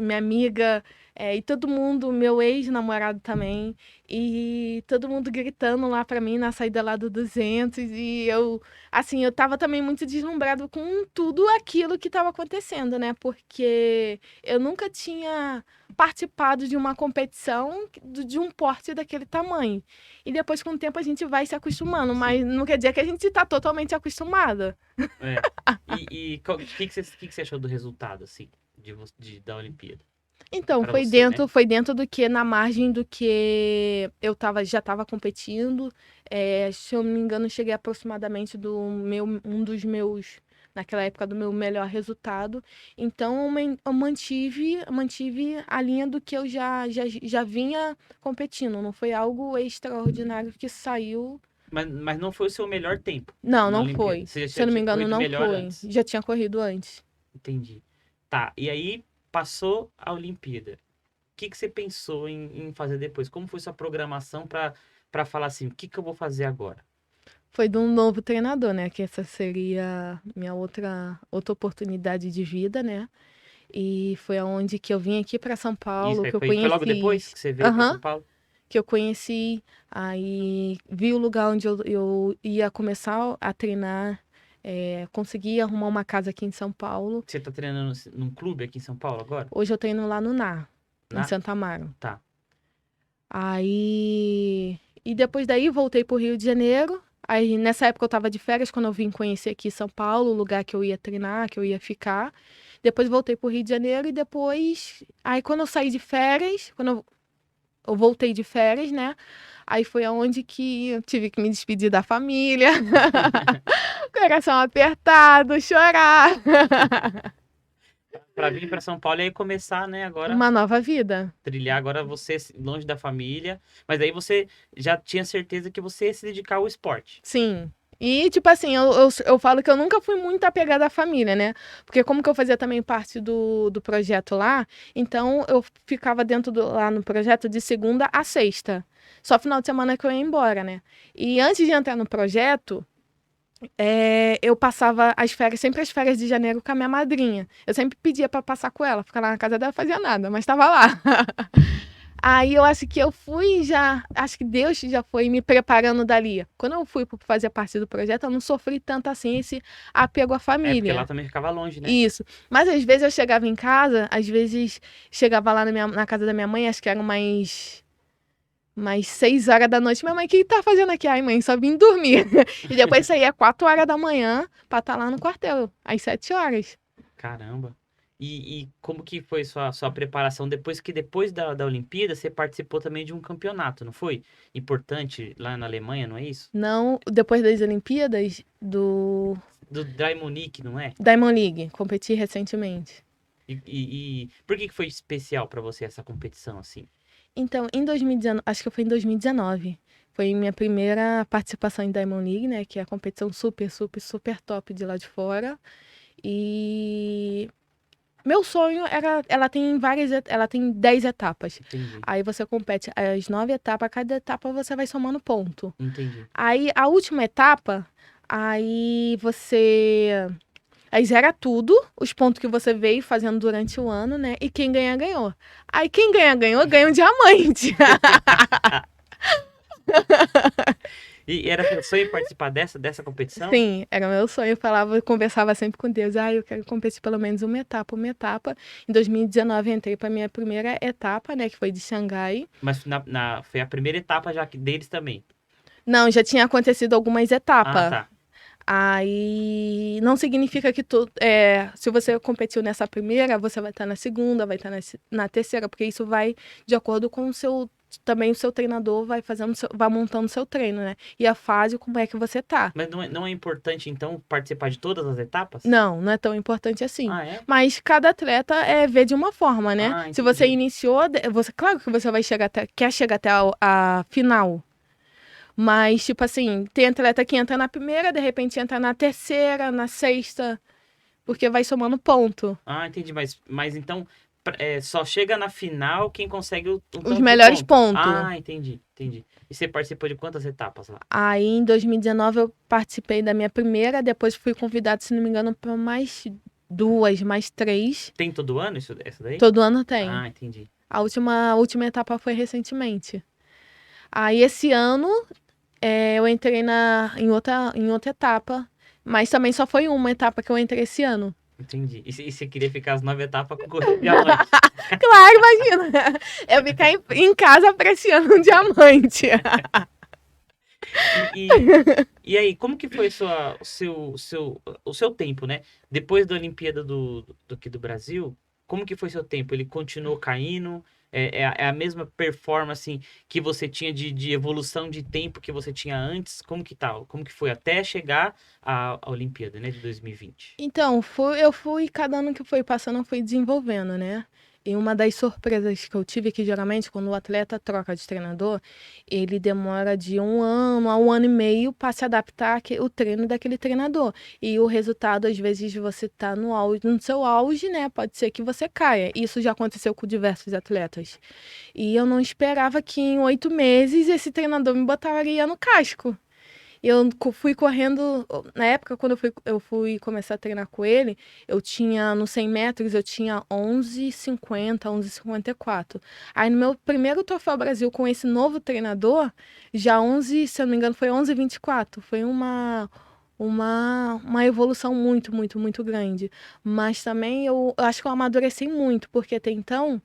S2: minha amiga, e todo mundo, meu ex-namorado também, e todo mundo gritando lá pra mim na saída lá do 200, e eu, assim, eu tava também muito deslumbrado com tudo aquilo que estava acontecendo, né? Porque eu nunca tinha participado de uma competição de um porte daquele tamanho. E depois, com o tempo, a gente vai se acostumando,
S1: Sim.
S2: mas não quer dizer que a gente tá totalmente acostumada.
S1: É. O que que você achou do resultado, assim, da Olimpíada?
S2: Então,
S1: Para você, né?
S2: foi dentro do que, na margem do que já estava competindo. Se eu não me engano, cheguei aproximadamente um dos meus, naquela época, do meu melhor resultado. Então, eu mantive a linha do que eu já vinha competindo. Não foi algo extraordinário que saiu.
S1: Mas não foi o seu melhor tempo
S2: Não,
S1: na
S2: não
S1: Olimpíada.
S2: foi.
S1: Você
S2: Se eu
S1: já
S2: não me
S1: tinha
S2: engano,
S1: corrido
S2: não
S1: melhor
S2: foi.
S1: antes.
S2: Já tinha corrido antes.
S1: Entendi. Tá, e aí passou a Olimpíada. O que que você pensou em fazer depois? Como foi sua programação para falar assim, o que que eu vou fazer agora?
S2: Foi de um novo treinador, né? Que essa seria minha outra oportunidade de vida, né? E foi aonde que eu vim aqui para São
S1: Isso
S2: Paulo,
S1: aí
S2: que eu
S1: foi logo
S2: conheci.
S1: depois que você veio para São
S2: Aham,
S1: Paulo?
S2: que eu conheci. Aí vi o lugar onde eu ia começar a treinar. Consegui arrumar uma casa aqui em São Paulo.
S1: Você tá treinando num clube aqui em São Paulo agora?
S2: Hoje eu treino lá no NAR, em
S1: Na?
S2: Santa Amaro.
S1: Tá.
S2: Aí. E depois daí voltei pro Rio de Janeiro. Aí nessa época eu tava de férias quando eu vim conhecer aqui São Paulo, o lugar que eu ia treinar, que eu ia ficar. Depois voltei pro Rio de Janeiro e depois. Aí quando eu saí de férias, quando eu voltei de férias, né? Aí foi aonde que eu tive que me despedir da família. Coração apertado, chorar.
S1: Para vir para São Paulo e aí começar, né, agora
S2: Uma nova vida.
S1: trilhar agora você longe da família, mas aí você já tinha certeza que você ia se dedicar ao esporte.
S2: Sim. E, tipo assim, eu falo que eu nunca fui muito apegada à família, né? Porque como que eu fazia também parte do projeto lá, então eu ficava lá no projeto de segunda a sexta. Só final de semana que eu ia embora, né? E antes de entrar no projeto, eu passava sempre as férias de janeiro com a minha madrinha. Eu sempre pedia pra passar com ela, ficar lá na casa dela, fazia nada, mas tava lá. Aí eu acho que eu fui já, acho que Deus já foi me preparando dali. Quando eu fui fazer parte do projeto, eu não sofri tanto assim esse apego à
S1: É, porque lá
S2: família.
S1: também ficava longe, né?
S2: Isso. Mas às vezes eu chegava em casa, às vezes chegava lá na casa da minha mãe, acho que eram mais 6 horas da noite. Minha mãe, o que tá fazendo aqui? Ai, mãe, só vim dormir. E depois saía 4 horas da manhã pra estar lá no quartel, às 7 horas.
S1: Caramba. E como que foi sua preparação depois da Olimpíada, você participou também de um campeonato, não foi? Importante lá na Alemanha, não é isso?
S2: Não, depois das Olimpíadas,
S1: Do Dry Munique, não é?
S2: Diamond League, competi recentemente.
S1: Por que que foi especial pra você essa competição assim?
S2: Então, em 2019, acho que foi em 2019, foi minha primeira participação em Diamond League, né, que é a competição super, super, super top de lá de fora. E meu sonho ela tem 10 etapas.
S1: Entendi,
S2: Aí você compete as 9 etapas, cada etapa você vai somando ponto.
S1: entendi.
S2: Aí a última etapa, aí você aí zera tudo, os pontos que você veio fazendo durante o ano, né? E quem ganhar, ganhou. Aí quem ganhar, ganhou, ganha um diamante.
S1: E era seu sonho participar dessa competição?
S2: Sim, era meu sonho. Eu conversava sempre com Deus. Eu quero competir pelo menos uma etapa, uma etapa. Em 2019, entrei para minha primeira etapa, né? Que foi de Xangai.
S1: Mas foi a primeira etapa já deles também.
S2: Não, já tinha acontecido algumas
S1: Ah,
S2: etapas.
S1: tá.
S2: Aí não significa que se você competiu nessa primeira, você vai estar na segunda, vai estar na terceira, porque isso vai de acordo com o seu. Também o seu treinador vai vai montando o seu treino, né? E a fase, como é que você tá.
S1: Mas não é importante, então, participar de todas as etapas?
S2: Não, não é tão importante assim.
S1: Ah, é?
S2: Mas cada atleta vê de uma forma, né?
S1: Ah,
S2: Se você
S1: entendi.
S2: iniciou, claro que você vai quer chegar até a final. Mas, tipo assim, tem atleta que entra na primeira, de repente entra na terceira, na sexta, porque vai somando ponto.
S1: Ah, entendi. Mas então, só chega na final quem consegue o
S2: Os
S1: tanto de
S2: melhores
S1: ponto.
S2: pontos.
S1: Ah, entendi. E você participou de quantas etapas lá?
S2: Aí, em 2019, eu participei da minha primeira, depois fui convidado, se não me engano, para mais 2, mais 3.
S1: Tem todo ano essa daí?
S2: Todo ano tem.
S1: Ah, entendi.
S2: A última etapa foi recentemente. Aí, esse ano, eu entrei em outra etapa, mas também só foi uma etapa que eu entrei esse ano.
S1: Entendi. E você queria ficar as 9 etapas com o diamante?
S2: Claro, imagina. Eu ficar em casa apreciando um diamante.
S1: E, e aí, como que foi o seu tempo, né? Depois da Olimpíada aqui do Brasil, como que foi seu tempo? Ele continuou caindo? É a mesma performance que você tinha de evolução de tempo que você tinha antes? Como que tá? Como que foi até chegar à Olimpíada, né, de 2020?
S2: Então, cada ano que foi passando, eu fui desenvolvendo, né? E uma das surpresas que eu tive é que, geralmente, quando o atleta troca de treinador, ele demora de 1 ano a 1 ano e meio para se adaptar o treino daquele treinador. E o resultado, às vezes, você tá no seu auge, né? Pode ser que você caia. Isso já aconteceu com diversos atletas. E eu não esperava que em 8 meses esse treinador me botaria no casco. Eu fui correndo, na época, quando eu fui começar a treinar com ele, nos 100 metros, eu tinha 11,50, 11,54. Aí, no meu primeiro Troféu Brasil com esse novo treinador, já 11, se eu não me engano, foi 11,24. Foi uma evolução muito, muito, muito grande. Mas também eu acho que eu amadureci muito, porque até então.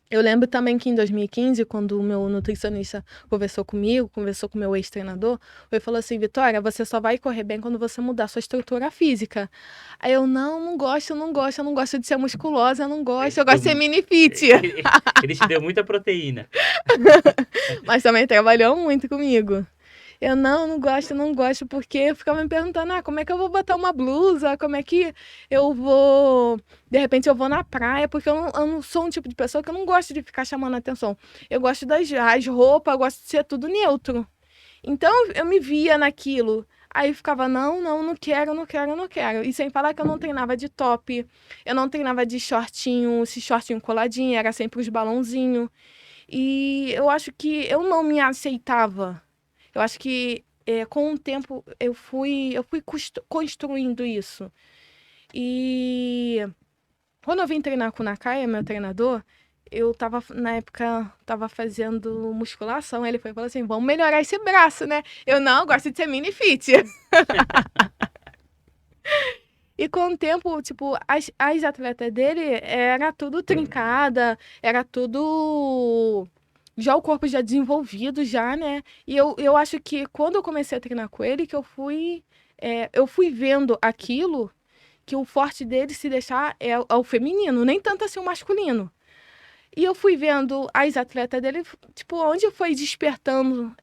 S2: Eu lembro também que em 2015, quando o meu nutricionista conversou comigo, conversou com o meu ex-treinador, ele falou assim: Vitória, você só vai correr bem quando você mudar sua estrutura física. Aí eu, não gosto, eu não gosto de ser musculosa, eu não gosto, eu gosto de ser mini fit.
S1: Ele te deu muita proteína.
S2: Mas também trabalhou muito comigo. Eu não gosto, porque eu ficava me perguntando, como é que eu vou botar uma blusa? Como é que eu vou... De repente eu vou na praia, porque eu não sou um tipo de pessoa que eu não gosto de ficar chamando a atenção. Eu gosto das roupas, eu gosto de ser tudo neutro. Então eu me via naquilo. Aí eu ficava, não quero, não quero, não quero. E sem falar que eu não treinava de top, eu não treinava de shortinho, esse shortinho coladinho, era sempre os balãozinhos. E eu acho que eu não me aceitava. Eu acho que com o tempo eu fui construindo isso. E quando eu vim treinar com o Nakaya, meu treinador, na época, tava fazendo musculação. Ele foi e falou assim: vamos melhorar esse braço, né? Eu não gosto de ser mini fit. E com o tempo, tipo, as atletas dele era tudo trincada, era tudo. Já o corpo já desenvolvido, já, né? E eu acho que quando eu comecei a treinar com ele, que eu fui vendo aquilo, que o forte dele, se deixar, é o feminino, nem tanto assim o masculino. E eu fui vendo as atletas dele, tipo, onde foi despertando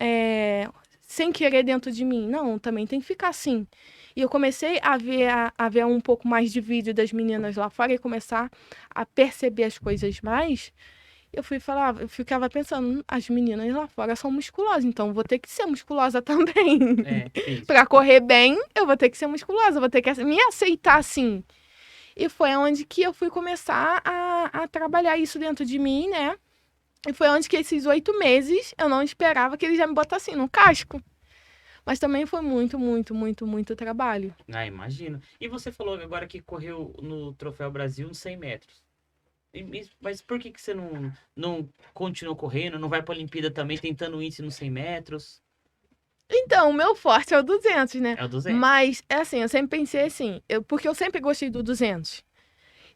S2: sem querer dentro de mim. Não, também tem que ficar assim. E eu comecei a ver um pouco mais de vídeo das meninas lá fora e começar a perceber as coisas mais. Eu ficava pensando, as meninas lá fora são musculosas, então vou ter que ser musculosa também.
S1: Isso.
S2: Para correr bem, eu vou ter que ser musculosa, vou ter que me aceitar assim. E foi onde que eu fui começar a trabalhar isso dentro de mim, né? E foi onde que esses 8 meses eu não esperava que ele já me botasse no casco. Mas também foi muito, muito, muito, muito trabalho.
S1: Ah, imagino. E você falou agora que correu no Troféu Brasil uns 100 metros. Mas por que você não continuou correndo? Não vai para a Olimpíada também tentando o índice nos 100 metros?
S2: Então, o meu forte é o 200, né?
S1: É o 200.
S2: Mas, é assim, eu sempre pensei assim, porque eu sempre gostei do 200.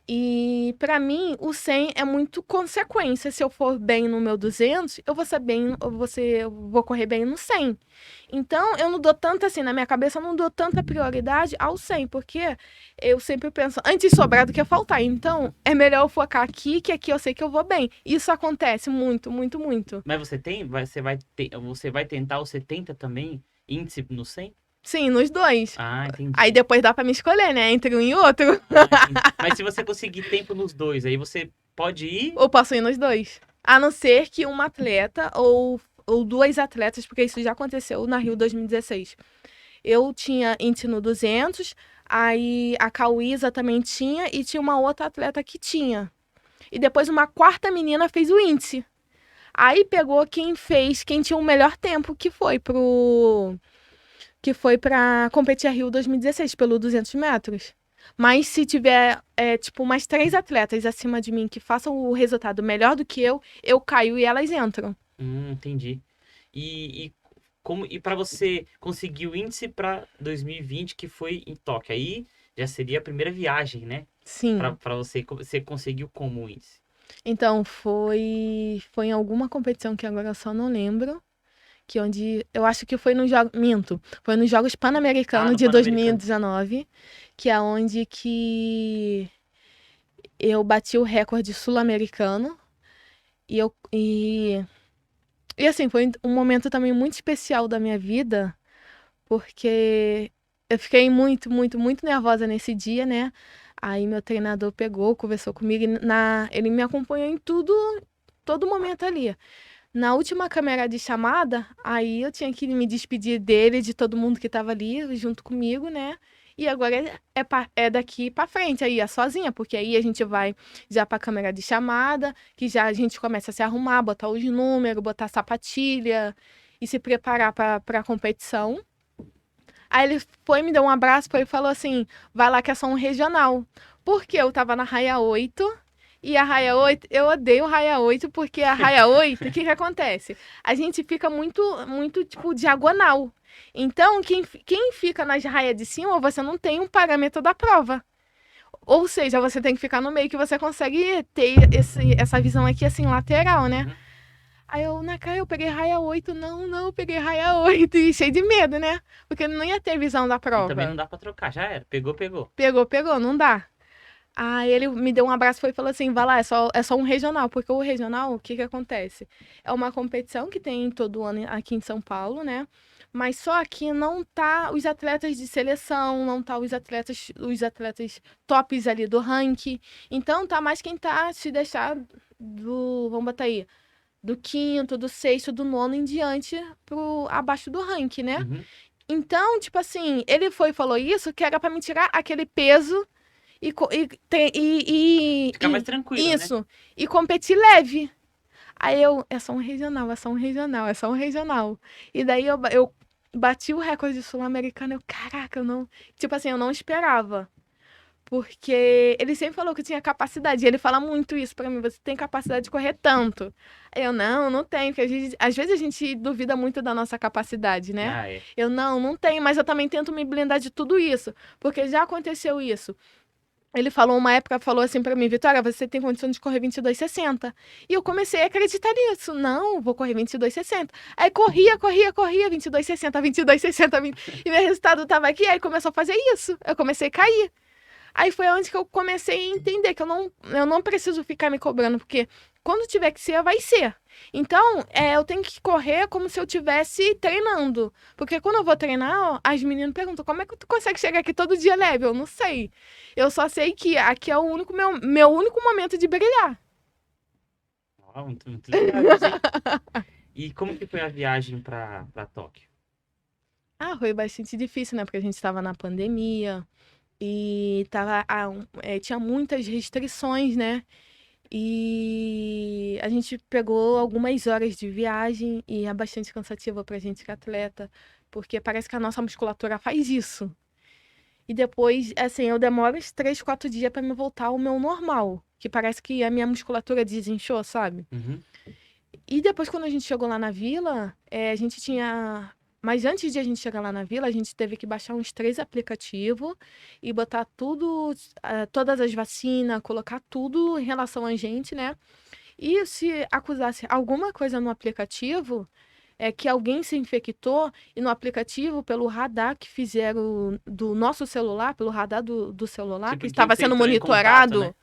S2: E pra mim, o 100 é muito consequência. Se eu for bem no meu 200, eu vou ser bem, eu vou correr bem no 100. Então, eu não dou tanta, assim, na minha cabeça, eu não dou tanta prioridade ao 100, porque eu sempre penso, antes sobrar do que faltar. Então, é melhor eu focar aqui, que aqui eu sei que eu vou bem. Isso acontece muito, muito, muito.
S1: Mas você vai tentar o 70 também, índice no 100?
S2: Sim, nos dois.
S1: Ah,
S2: Aí
S1: entendi.
S2: depois dá pra me escolher, né? Entre um e outro.
S1: Ah, entendi. Mas se você conseguir tempo nos dois, aí você pode ir?
S2: Ou posso ir nos dois. A não ser que uma atleta ou duas atletas, porque isso já aconteceu na Rio 2016. Eu tinha índice no 200, aí a Cauísa também tinha e tinha uma outra atleta que tinha. E depois uma quarta menina fez o índice. Aí pegou quem tinha o melhor tempo, que foi pra competir a Rio 2016 pelo 200 metros. Mas se tiver, tipo, umas 3 atletas acima de mim que façam o resultado melhor do que eu caio e elas entram.
S1: Entendi. E e para você conseguir o índice para 2020, que foi em Tóquio, aí já seria a primeira viagem, né?
S2: Sim.
S1: Para você conseguiu como o índice?
S2: Então, foi em alguma competição que agora eu só não lembro. Que onde. Eu acho que foi no jogo. Minto. Foi nos Jogos
S1: Ah,
S2: Pan-Americanos
S1: no
S2: de
S1: Pan-Americano.
S2: 2019. Que é onde que eu bati o recorde sul-americano. E eu. E assim, foi um momento também muito especial da minha vida. Porque eu fiquei muito, muito, muito nervosa nesse dia, né? Aí meu treinador pegou, conversou comigo. Ele me acompanhou em tudo, todo momento ali. Na última câmera de chamada, aí eu tinha que me despedir dele, de todo mundo que tava ali junto comigo, né? E agora é daqui pra frente, aí é sozinha, porque aí a gente vai já pra câmera de chamada, que já a gente começa a se arrumar, botar os números, botar sapatilha e se preparar pra competição. Aí ele foi, me deu um abraço, foi e falou assim: vai lá que é só um regional. Porque eu tava na raia 8 e a raia 8, eu odeio raia 8 porque a raia 8, o que que acontece? A gente fica muito, muito, tipo, diagonal. Então, quem fica nas raias de cima, você não tem um parâmetro da prova. Ou seja, você tem que ficar no meio que você consegue ter essa visão aqui, assim, lateral, né?
S1: Uhum.
S2: Aí eu, na cara, eu peguei raia 8 não, eu peguei raia 8 e cheio de medo, né? Porque não ia ter visão da
S1: E também não
S2: prova.
S1: dá para trocar, já era. Pegou, pegou.
S2: Pegou, não dá. Aí ele me deu um abraço e falou assim: vai lá, é só um regional, porque o regional, o que que acontece? É uma competição que tem todo ano aqui em São Paulo, né? Mas só aqui não tá os atletas de seleção, não tá os atletas tops ali do ranking. Então tá mais quem tá se deixar vamos botar aí, do quinto, do sexto, do nono em diante pro abaixo do ranking, né?
S1: Uhum.
S2: Então, tipo assim, ele foi e falou isso, que era pra me tirar aquele peso e, co- e, te-
S1: Ficar mais tranquila, né?
S2: isso, e competir leve. Aí é só um regional, é só um regional, é só um regional. E daí eu bati o recorde sul-americano, caraca, eu não, tipo assim, eu não esperava. Porque ele sempre falou que eu tinha capacidade. E ele fala muito isso pra mim. Você tem capacidade de correr tanto. Eu, não tenho. Porque às vezes a gente duvida muito da nossa capacidade, né?
S1: Ah, é.
S2: Eu, não tenho. Mas eu também tento me blindar de tudo isso. Porque já aconteceu isso. Ele falou, uma época, falou assim pra mim: Vitória, você tem condição de correr 22,60. E eu comecei a acreditar nisso. Não, vou correr 22,60. Aí corria, 22,60, 22,60. E meu resultado tava aqui. Aí começou a fazer isso. Eu comecei a cair. Aí foi onde que eu comecei a entender que eu não preciso ficar me cobrando, porque quando tiver que ser, vai ser. Então, eu tenho que correr como se eu estivesse treinando. Porque quando eu vou treinar, ó, as meninas perguntam: como é que tu consegue chegar aqui todo dia leve? Eu não sei. Eu só sei que aqui é o único meu único momento de brilhar.
S1: Ó, muito, muito legal isso, hein? E como que foi a viagem para Tóquio?
S2: Ah, foi bastante difícil, né? Porque a gente estava na pandemia e tinha muitas restrições, né? E a gente pegou algumas horas de viagem e é bastante cansativo pra gente que é atleta, porque parece que a nossa musculatura faz isso. E depois, assim, eu demoro uns 3, 4 dias pra me voltar ao meu normal, que parece que a minha musculatura desinchou, sabe?
S1: Uhum.
S2: E depois, quando a gente chegou lá na vila, a gente tinha. Mas antes de a gente chegar lá na vila, a gente teve que baixar uns 3 aplicativos e botar tudo, todas as vacinas, colocar tudo em relação a gente, né? E se acusasse alguma coisa no aplicativo, é que alguém se infectou e no aplicativo, pelo radar que fizeram do nosso celular, pelo radar do celular, que
S1: Tipo, quem
S2: estava
S1: que você
S2: sendo
S1: entrou em contato, né?
S2: monitorado,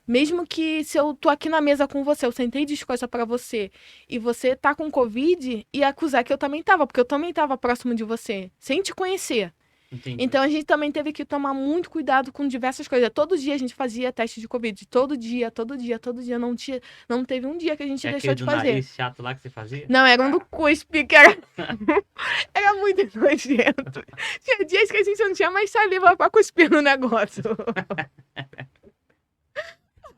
S2: mesmo que se eu tô aqui na mesa com você, eu sentei de coisa pra você e você tá com Covid, ia acusar que eu também tava, porque eu também tava próximo de você, sem te conhecer.
S1: Entendi.
S2: Então a gente também teve que tomar muito cuidado com diversas coisas. Todo dia a gente fazia teste de Covid. Todo dia, todo dia, todo dia. Não teve um dia que a gente
S1: É
S2: deixou
S1: aquele
S2: de
S1: do
S2: fazer.
S1: nariz chato lá que você fazia?
S2: Não, era um do cuspe, que era, era muito nojento. Tinha dias que a gente não tinha mais saliva pra cuspir no negócio.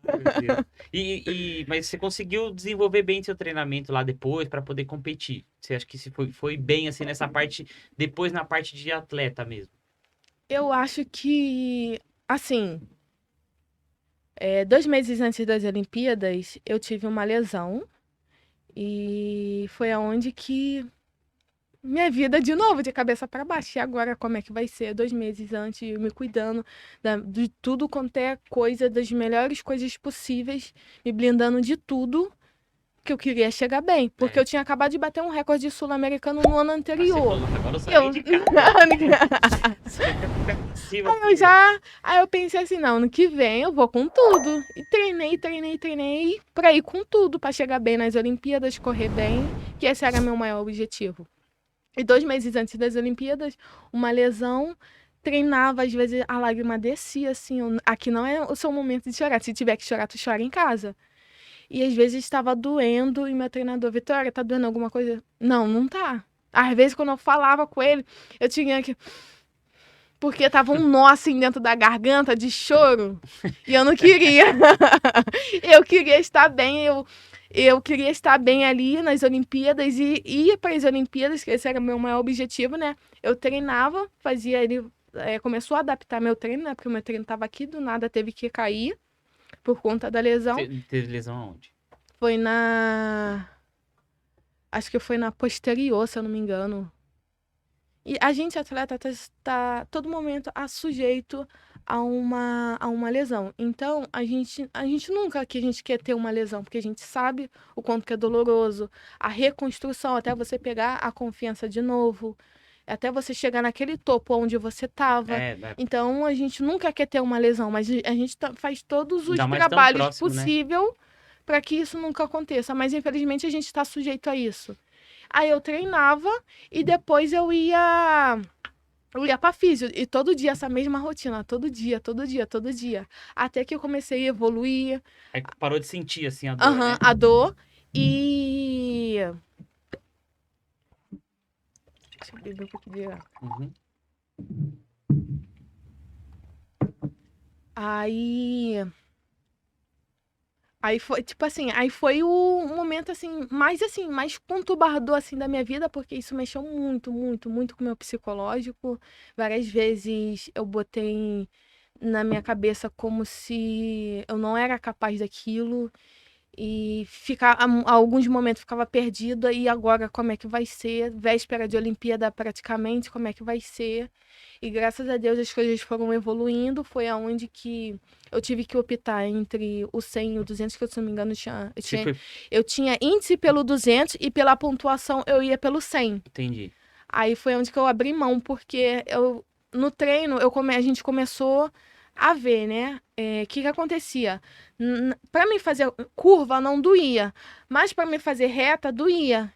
S1: Ai, meu Deus. Mas você conseguiu desenvolver bem seu treinamento lá depois para poder competir? Você acha que se foi bem assim nessa parte, depois na parte de atleta mesmo?
S2: Eu acho que, assim, 2 meses antes das Olimpíadas, eu tive uma lesão. E foi aonde que minha vida de novo, de cabeça para baixo. E agora, como é que vai ser? 2 meses antes, eu me cuidando de tudo quanto é coisa, das melhores coisas possíveis, me blindando de tudo, que eu queria chegar bem. Porque
S1: É.
S2: eu tinha acabado de bater um recorde sul-americano no ano
S1: Aí você
S2: anterior.
S1: falou, agora eu
S2: E
S1: saí
S2: eu.
S1: de casa. Fica passiva
S2: Aí eu
S1: aqui.
S2: já. Aí eu pensei assim, não, ano que vem eu vou com tudo. E treinei, treinei, treinei pra ir com tudo, pra chegar bem nas Olimpíadas, correr bem, que esse era meu maior objetivo. E 2 meses antes das Olimpíadas, uma lesão, treinava, às vezes a lágrima descia, assim. Aqui não é o seu momento de chorar. Se tiver que chorar, tu chora em casa. E às vezes estava doendo, e meu treinador, Vitória, tá doendo alguma coisa? Não, não tá. Às vezes, quando eu falava com ele, eu tinha que. Porque tava um nó assim dentro da garganta de choro. E eu não queria. Eu queria estar bem, eu queria estar bem ali nas Olimpíadas e ir para as Olimpíadas, que esse era o meu maior objetivo, né? Eu treinava, fazia ele. Começou a adaptar meu treino, né? Porque o meu treino tava aqui, do nada teve que cair por conta da lesão.
S1: Teve lesão aonde?
S2: Foi na. Acho que foi na posterior, se eu não me engano. E a gente, atleta, está todo momento sujeito a uma lesão. Então, a gente nunca que a gente quer ter uma lesão, porque a gente sabe o quanto que é doloroso. A reconstrução, até você pegar a confiança de novo, até você chegar naquele topo onde você estava. Então, a gente nunca quer ter uma lesão, mas a gente faz todos os
S1: ainda mais tão
S2: trabalhos
S1: próximo, né?
S2: possíveis para que isso nunca aconteça. Mas, infelizmente, a gente está sujeito a isso. Aí eu treinava e depois eu ia pra físio. E todo dia essa mesma rotina. Todo dia, todo dia, todo dia. Até que eu comecei a evoluir.
S1: Aí parou de sentir assim a dor,
S2: Aham,
S1: né?
S2: a dor. E. Deixa eu beber um pouquinho de água.
S1: Uhum.
S2: Aí. Aí foi, tipo aí foi o momento, mais conturbador, assim, da minha vida, porque isso mexeu muito, muito, muito com o meu psicológico. Várias vezes eu botei na minha cabeça como se eu não era capaz daquilo e alguns momentos ficava perdida e agora como é que vai ser? Véspera de Olimpíada praticamente, como é que vai ser? E graças a Deus as coisas foram evoluindo, foi aonde que eu tive que optar entre o 100 e o 200, que se não me engano eu tinha índice pelo 200 e pela pontuação eu ia pelo 100.
S1: Entendi.
S2: Aí foi onde que eu abri mão, porque no treino a gente começou a ver, né? Que acontecia? Para mim fazer curva não doía, mas para mim fazer reta doía.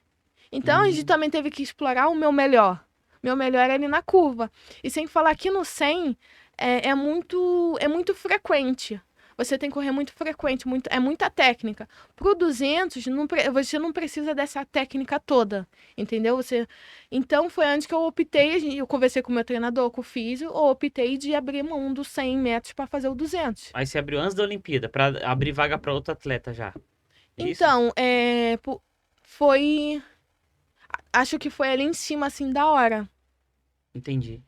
S2: Então a gente também teve que explorar o meu melhor. Meu melhor era ali na curva. E sem falar que no 100 é muito frequente. Você tem que correr muito frequente, é muita técnica. Pro 200, você não precisa dessa técnica toda, entendeu? Então foi antes que eu optei, eu conversei com o meu treinador, com o físio, eu optei de abrir mão dos 100 metros para fazer o 200.
S1: Aí você abriu antes da Olimpíada, pra abrir vaga pra outro atleta já. Isso?
S2: Então, foi. Acho que foi ali em cima, assim, da hora.
S1: Entendi.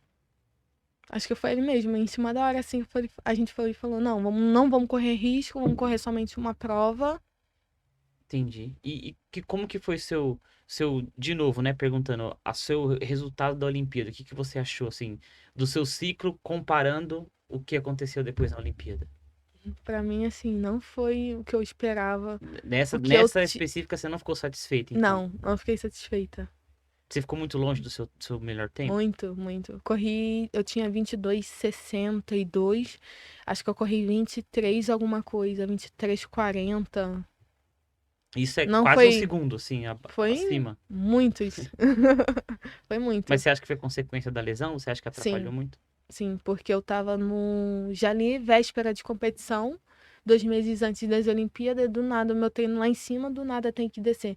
S2: Acho que foi ele mesmo, em cima da hora, assim, a gente foi e falou, não vamos correr risco, vamos correr somente uma prova.
S1: Entendi. Como que foi de novo, né, perguntando, seu resultado da Olimpíada, o que que você achou, assim, do seu ciclo comparando o que aconteceu depois na Olimpíada?
S2: Pra mim, assim, não foi o que eu esperava.
S1: Nessa,
S2: O que eu...
S1: nessa específica, você não ficou satisfeita, então?
S2: Não fiquei satisfeita.
S1: Você ficou muito longe do seu melhor tempo?
S2: Muito, muito. Corri, eu tinha 22,62. Acho que eu corri 23 alguma coisa, 23,40.
S1: Isso é
S2: Não
S1: quase um
S2: foi,
S1: segundo, assim,
S2: foi
S1: acima.
S2: muitos. Foi
S1: Mas
S2: muito.
S1: você acha que foi consequência da lesão? Você acha que atrapalhou
S2: Sim,
S1: muito?
S2: sim, porque eu tava no já ali véspera de competição, 2 meses antes das Olimpíadas, do nada o meu treino lá em cima, do nada tem que descer.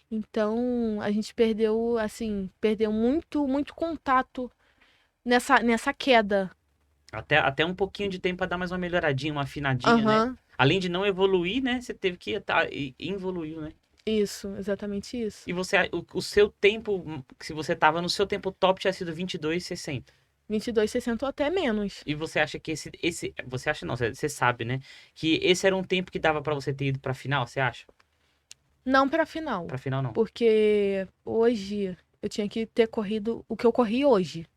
S2: Então, a gente perdeu, assim, perdeu muito, muito contato nessa queda.
S1: Até um pouquinho de tempo para dar mais uma melhoradinha, uma afinadinha, né?
S2: Aham,
S1: Além de não evoluir, né? Você teve que evoluiu, né?
S2: isso, exatamente isso.
S1: E o seu tempo, se você tava no seu tempo top, tinha sido 22,60.
S2: 22,60 ou até menos.
S1: E você acha que você acha não, você sabe, né? Que esse era um tempo que dava para você ter ido pra final, você acha?
S2: Não pra final,
S1: Pra final não.
S2: porque hoje eu tinha que ter corrido o que eu corri hoje.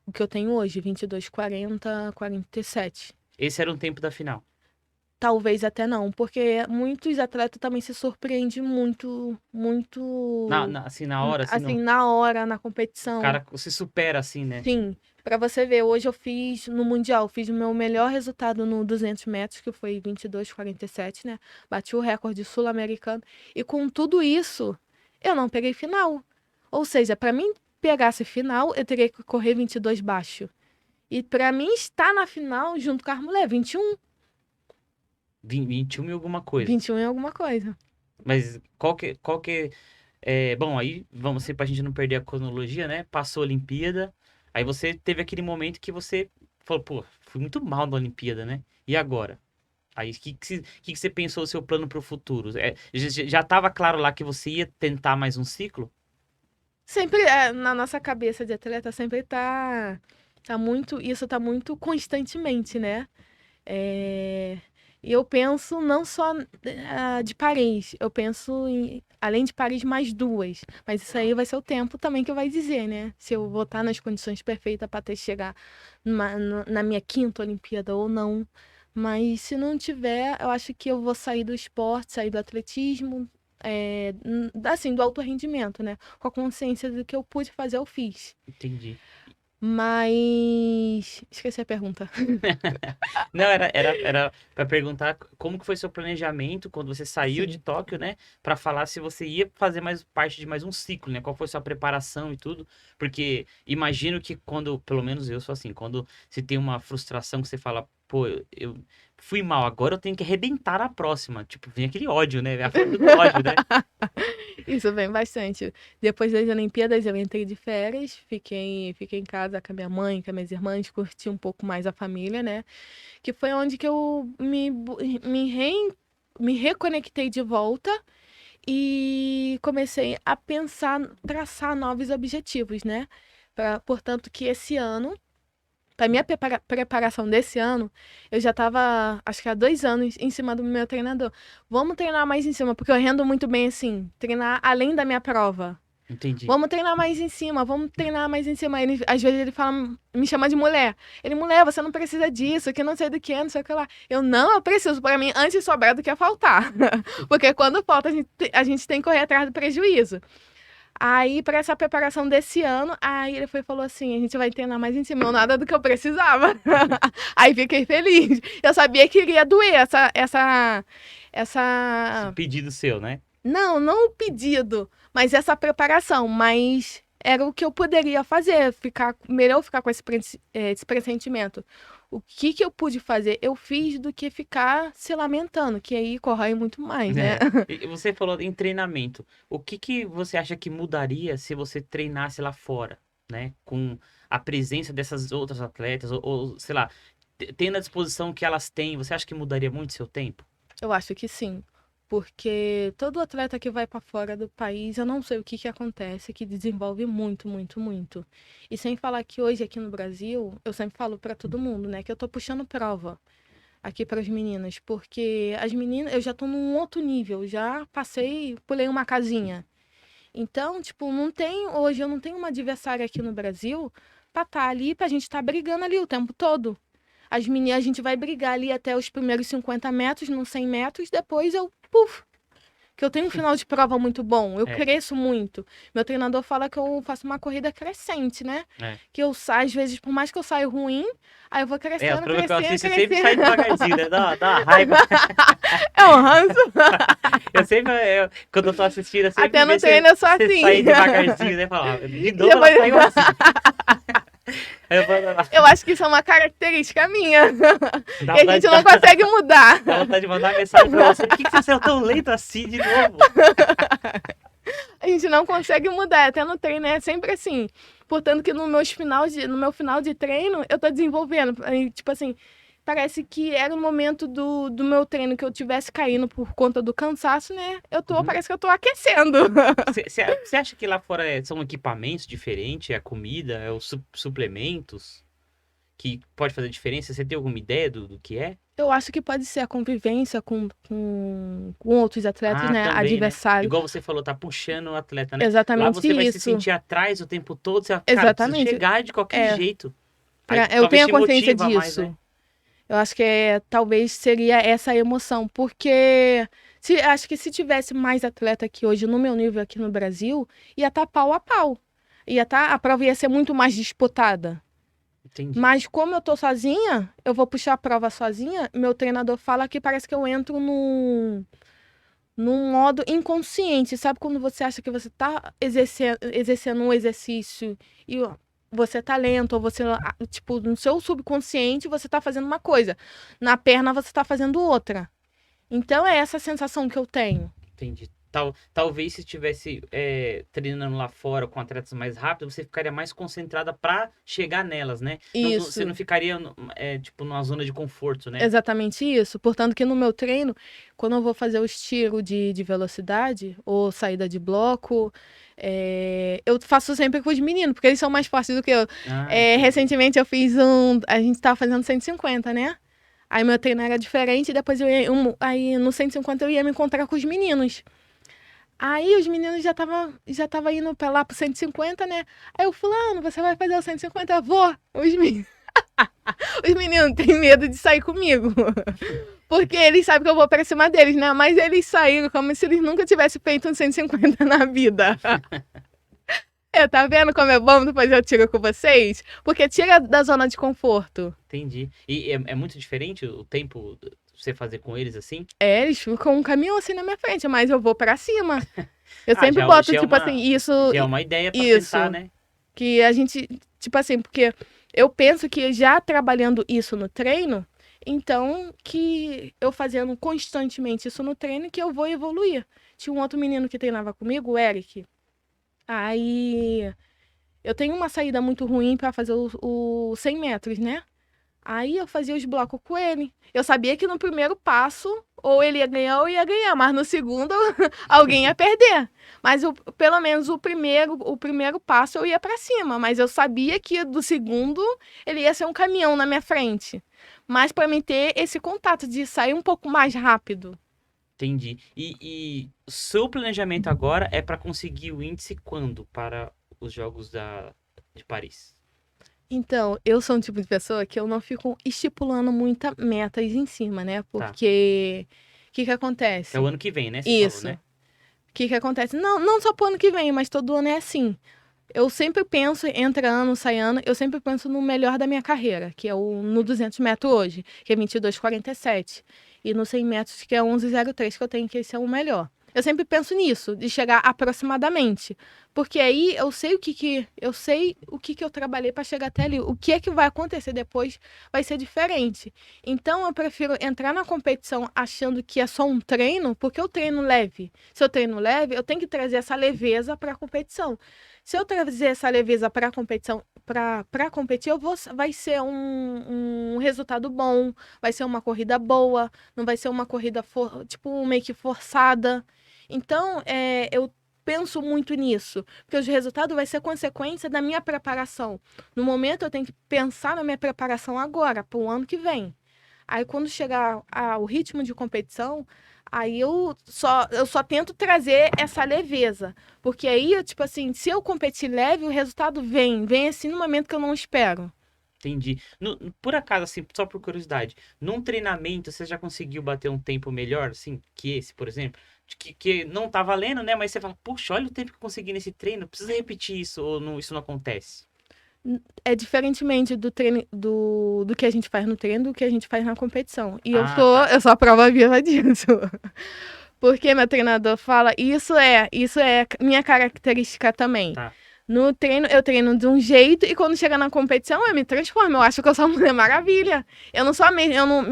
S2: O que eu tenho hoje, 22,40, 47.
S1: Esse era um tempo da final.
S2: Talvez até não, porque muitos atletas também se surpreendem muito, muito,
S1: Assim, na hora, assim,
S2: assim, na hora, na
S1: o
S2: competição.
S1: cara se supera assim, né?
S2: Sim, pra você ver, hoje eu fiz no Mundial, fiz o meu melhor resultado no 200 metros, que foi 22,47, né? Bati o recorde sul-americano. E com tudo isso, eu não peguei final. Ou seja, pra mim pegasse final, eu teria que correr 22 baixo. E pra mim estar na final, junto com a mulher, 21.
S1: 21 e alguma coisa.
S2: 21 é alguma coisa.
S1: Mas qual que bom, aí vamos ser pra gente não perder a cronologia, né? Passou a Olimpíada, aí você teve aquele momento que você falou, pô, fui muito mal na Olimpíada, né? E agora? Aí, o que você pensou o seu plano pro futuro? Já tava claro lá que você ia tentar mais um ciclo?
S2: Sempre, na nossa cabeça de atleta, sempre tá muito, isso tá muito constantemente, né? É, e eu penso não só de Paris, eu penso em, além de Paris, mais duas. Mas isso aí vai ser o tempo também que vai dizer, né? Se eu vou estar nas condições perfeitas para ter chegar na minha quinta Olimpíada ou não. Mas se não tiver, eu acho que eu vou sair do esporte, sair do atletismo, assim, do alto rendimento, né? Com a consciência do que eu pude fazer, eu fiz.
S1: Entendi.
S2: Mas esqueci a pergunta.
S1: Não, era para perguntar como que foi seu planejamento quando você saiu de
S2: Sim.
S1: Tóquio, né? Para falar se você ia fazer mais parte de mais um ciclo, né? Qual foi sua preparação e tudo. Porque imagino que quando, pelo menos eu sou assim, quando você tem uma frustração que você fala, pô, eu fui mal, agora eu tenho que arrebentar na próxima. Tipo, vem aquele ódio, né? Vem a força do ódio, né?
S2: Isso vem bastante. Depois das Olimpíadas, eu entrei de férias, fiquei em casa com a minha mãe, com as minhas irmãs, curti um pouco mais a família, né? Que foi onde que eu me reconectei de volta e comecei a pensar, traçar novos objetivos, né? Portanto, que esse ano, para minha preparação desse ano, eu já estava, acho que há 2 anos, em cima do meu treinador. Vamos treinar mais em cima, porque eu rendo muito bem assim, treinar além da minha prova.
S1: Entendi.
S2: Vamos treinar mais em cima, vamos treinar mais em cima. Às vezes ele fala, me chama de mulher. Ele, mulher, você não precisa disso, que não sei do que, não sei o que lá. Eu preciso, para mim, antes sobrar do que faltar. Porque quando falta, a gente tem que correr atrás do prejuízo. Aí, para essa preparação desse ano, aí ele foi e falou assim: a gente vai treinar mais em cima, eu nada do que eu precisava. Aí fiquei feliz. Eu sabia que iria doer
S1: Esse
S2: essa
S1: pedido seu, né?
S2: não o pedido, mas essa preparação. Mas era o que eu poderia fazer, melhor ficar com esse pressentimento. O que que eu pude fazer? Eu fiz do que ficar se lamentando, que aí corrói muito mais, né?
S1: É. E você falou em treinamento. O que você acha que mudaria se você treinasse lá fora, né? Com a presença dessas outras atletas, ou, sei lá, tendo a disposição que elas têm, você acha que mudaria muito seu tempo?
S2: Eu acho que sim. Porque todo atleta que vai para fora do país, eu não sei o que que acontece, que desenvolve muito, muito, muito. E sem falar que hoje aqui no Brasil, eu sempre falo para todo mundo, né, que eu tô puxando prova aqui para as meninas, porque as meninas, eu já tô num outro nível, já passei, pulei uma casinha. Então, tipo, hoje eu não tenho uma adversária aqui no Brasil para estar ali, pra gente estar brigando ali o tempo todo. As meninas, a gente vai brigar ali até os primeiros 50 metros, nos 100 metros, depois eu, puf, que eu tenho um final de prova muito bom, eu
S1: É.
S2: cresço muito. Meu treinador fala que eu faço uma corrida crescente, né?
S1: É.
S2: Que eu saio, às vezes, por mais que eu saia ruim, aí eu vou
S1: As
S2: crescendo,
S1: provas que eu assisto,
S2: crescendo,
S1: você sempre sai
S2: crescendo.
S1: devagarzinho, né? Dá uma raiva.
S2: É um ranço.
S1: Quando eu tô assistindo, eu sempre
S2: Até no
S1: vejo
S2: treino eu sou
S1: você
S2: assim.
S1: sair devagarzinho, né? Falar, de novo
S2: Depois-
S1: ela saiu assim. Aí eu vou
S2: Eu acho que isso é uma característica minha.
S1: dar
S2: Que a gente não
S1: vontade,
S2: consegue mudar.
S1: dá vontade de mandar uma mensagem pra você. Por que você saiu tão lento assim de novo?
S2: A gente não consegue mudar, até no treino é sempre assim. Portanto que no meu final de treino, eu tô desenvolvendo. Aí, tipo assim, parece que era o momento do meu treino que eu tivesse caindo por conta do cansaço, né? Parece que eu tô aquecendo.
S1: Você acha que lá fora são equipamentos diferentes? É a comida? É os suplementos? Que pode fazer diferença? Você tem alguma ideia do que é?
S2: Eu acho que pode ser a convivência com outros atletas, né?
S1: Também, né?
S2: Adversários.
S1: Igual você falou, tá puxando o atleta, né? Lá
S2: Exatamente
S1: você vai se
S2: isso.
S1: sentir atrás o tempo todo. Você, cara, precisa
S2: Exatamente.
S1: chegar de qualquer jeito. Aí,
S2: Eu
S1: talvez
S2: tenho a
S1: te
S2: consciência
S1: motiva
S2: disso.
S1: mais, né?
S2: Eu acho que talvez seria essa a emoção, porque acho que se tivesse mais atleta aqui hoje no meu nível aqui no Brasil, ia estar pau a pau. A prova ia ser muito mais disputada.
S1: Entendi.
S2: Mas como eu tô sozinha, eu vou puxar a prova sozinha, meu treinador fala que parece que eu entro num modo inconsciente. Sabe quando você acha que você tá exercendo um exercício e você tá lento, ou você, tipo, no seu subconsciente você tá fazendo uma coisa, na perna você tá fazendo outra. Então é essa sensação que eu tenho.
S1: Entendi. Talvez se estivesse treinando lá fora com atletas mais rápidos, você ficaria mais concentrada pra chegar nelas, né?
S2: Isso.
S1: Você não ficaria, tipo, numa zona de conforto, né?
S2: Exatamente isso. Portanto, que no meu treino, quando eu vou fazer o tiro de velocidade ou saída de bloco, eu faço sempre com os meninos, porque eles são mais fortes do que eu.
S1: Entendi.
S2: Recentemente eu fiz a gente tava fazendo 150, né? Aí meu treino era diferente, depois aí no 150 eu ia me encontrar com os meninos. Aí os meninos já tava indo pra lá pro 150, né? Aí eu, fulano, você vai fazer o 150? Eu vou. Os meninos têm medo de sair comigo. Porque eles sabem que eu vou pra cima deles, né? Mas eles saíram como se eles nunca tivessem feito um 150 na vida. Tá vendo como é bom depois eu tiro com vocês? Porque tira da zona de conforto.
S1: Entendi. E é muito diferente o tempo de você fazer com eles assim?
S2: Eles ficam um caminhão assim na minha frente, mas eu vou pra cima. Eu sempre
S1: já
S2: boto,
S1: é
S2: tipo assim, isso.
S1: Já é uma ideia pra
S2: isso.
S1: tentar, né?
S2: Que a gente, tipo assim, porque eu penso que já trabalhando isso no treino, então que eu fazendo constantemente isso no treino, que eu vou evoluir. Tinha um outro menino que treinava comigo, o Eric. Aí eu tenho uma saída muito ruim pra fazer o 100 metros, né? Aí eu fazia os blocos com ele. Eu sabia que no primeiro passo, ou ele ia ganhar ou eu ia ganhar, mas no segundo alguém ia perder. Mas pelo menos o primeiro passo eu ia pra cima, mas eu sabia que do segundo ele ia ser um caminhão na minha frente. Mas pra mim ter esse contato de sair um pouco mais rápido.
S1: Entendi. E o seu planejamento agora é pra conseguir o índice quando para os Jogos de Paris?
S2: Então, eu sou um tipo de pessoa que eu não fico estipulando muitas metas em cima, né? Porque o que acontece?
S1: É o ano que vem, né? Você
S2: Isso.
S1: falou, né?
S2: O que acontece? Não só pro ano que vem, mas todo ano é assim. Eu sempre penso, entra ano, sai ano, eu sempre penso no melhor da minha carreira, que é no 200 metros hoje, que é 22,47. E no 100 metros, que é 11,03, que eu tenho que esse é o melhor. Eu sempre penso nisso, de chegar aproximadamente. Porque aí eu sei o que eu trabalhei para chegar até ali. O que é que vai acontecer depois vai ser diferente. Então eu prefiro entrar na competição achando que é só um treino, porque eu treino leve. Se eu treino leve, eu tenho que trazer essa leveza para a competição. Se eu trazer essa leveza para a competição, para competir, vai ser um resultado bom, vai ser uma corrida boa, não vai ser uma corrida tipo meio que forçada. Então, eu penso muito nisso, porque o resultado vai ser consequência da minha preparação. No momento, eu tenho que pensar na minha preparação agora, para o ano que vem. Aí, quando chegar ao ritmo de competição, aí eu só tento trazer essa leveza. Porque aí, tipo assim, se eu competir leve, o resultado vem assim no momento que eu não espero.
S1: Entendi. Por acaso, assim, só por curiosidade, num treinamento você já conseguiu bater um tempo melhor, assim, que esse, por exemplo? Que não tá valendo, né? Mas você fala, puxa, olha o tempo que eu consegui nesse treino, precisa repetir isso, ou não, isso não acontece?
S2: É diferentemente do treino do que a gente faz no treino do que a gente faz na competição. E eu
S1: Ah,
S2: sou,
S1: tá.
S2: eu sou a prova viva disso. Porque meu treinador fala, isso é minha característica também.
S1: Tá.
S2: No treino, eu treino de um jeito e quando chega na competição, eu me transformo. Eu acho que eu sou uma Mulher Maravilha. Eu não sou a mesma, eu não,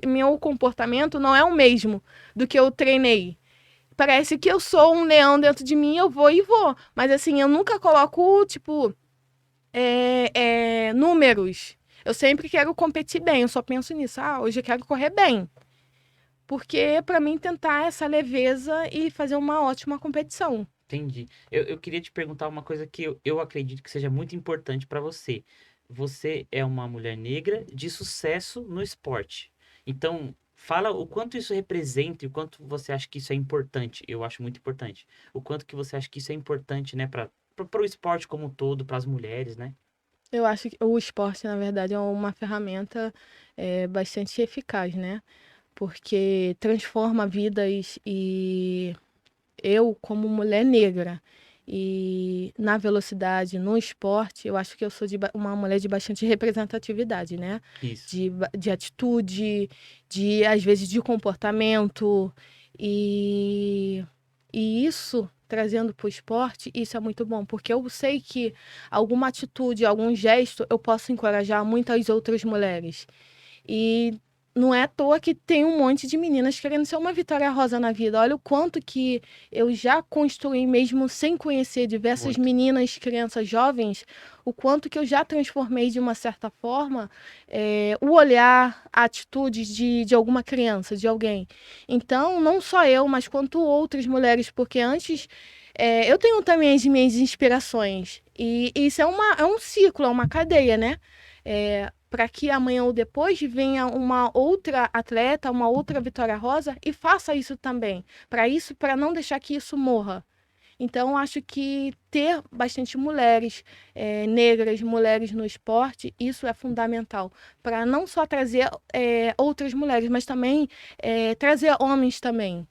S2: meu comportamento não é o mesmo do que eu treinei. Parece que eu sou um leão dentro de mim, eu vou e vou. Mas assim, eu nunca coloco, tipo, números. Eu sempre quero competir bem, eu só penso nisso. Ah, hoje eu quero correr bem. Porque para mim tentar essa leveza e fazer uma ótima competição.
S1: Entendi. Eu queria te perguntar uma coisa que eu acredito que seja muito importante para você. Você é uma mulher negra de sucesso no esporte. Então, fala o quanto isso representa e o quanto você acha que isso é importante. Eu acho muito importante. O quanto que você acha que isso é importante, né, para o esporte como um todo, para as mulheres, né?
S2: Eu acho que o esporte, na verdade, é uma ferramenta bastante eficaz, né? Porque transforma vidas e eu, como mulher negra, e na velocidade, no esporte, eu acho que eu sou uma mulher de bastante representatividade, né?
S1: Isso.
S2: De atitude, às vezes, de comportamento. E, e isso, trazendo para o esporte, isso é muito bom, porque eu sei que alguma atitude, algum gesto, eu posso encorajar muitas outras mulheres. E não é à toa que tem um monte de meninas querendo ser uma Vitória Rosa na vida. Olha o quanto que eu já construí, mesmo sem conhecer diversas
S1: Muito.
S2: meninas, crianças jovens, o quanto que eu já transformei de uma certa forma o olhar, a atitude de alguma criança, de alguém. Então, não só eu, mas quanto outras mulheres, porque antes eu tenho também as minhas inspirações. E isso é um ciclo, é uma cadeia, né? Para que amanhã ou depois venha uma outra atleta, uma outra Vitória Rosa e faça isso também. Para não deixar que isso morra. Então, acho que ter bastante mulheres negras, mulheres no esporte, isso é fundamental. Para não só trazer outras mulheres, mas também trazer homens também.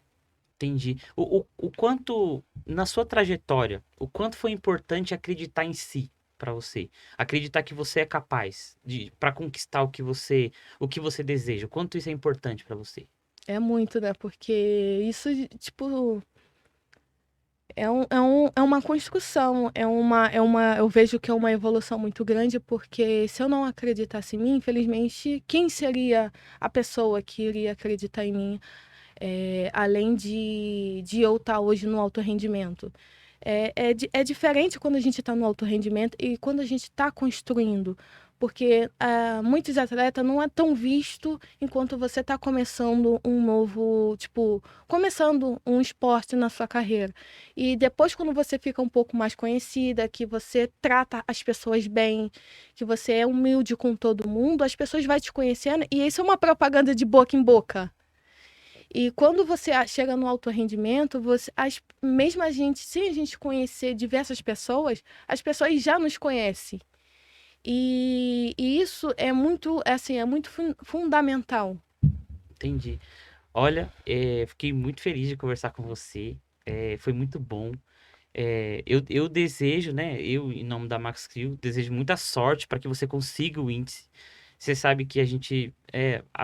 S1: Entendi. O quanto, na sua trajetória, o quanto foi importante acreditar em si para você? Acreditar que você é capaz de para conquistar o que você deseja. O quanto isso é importante para você?
S2: É muito, né? Porque isso, tipo, é uma construção, eu vejo que é uma evolução muito grande, porque se eu não acreditasse em mim, infelizmente, quem seria a pessoa que iria acreditar em mim, além de eu estar hoje no alto rendimento? É diferente quando a gente está no alto rendimento e quando a gente está construindo, porque muitos atletas não é tão visto enquanto você está começando um novo, tipo, começando um esporte na sua carreira. E depois, quando você fica um pouco mais conhecida, que você trata as pessoas bem, que você é humilde com todo mundo, as pessoas vão te conhecendo e isso é uma propaganda de boca em boca. E quando você chega no alto rendimento, mesmo a gente, sem a gente conhecer diversas pessoas, as pessoas já nos conhecem. E isso assim, é muito fundamental.
S1: Entendi. Olha, fiquei muito feliz de conversar com você. Foi muito bom. Eu desejo, né? Eu, em nome da Max Crew, desejo muita sorte para que você consiga o índice. Você sabe que a gente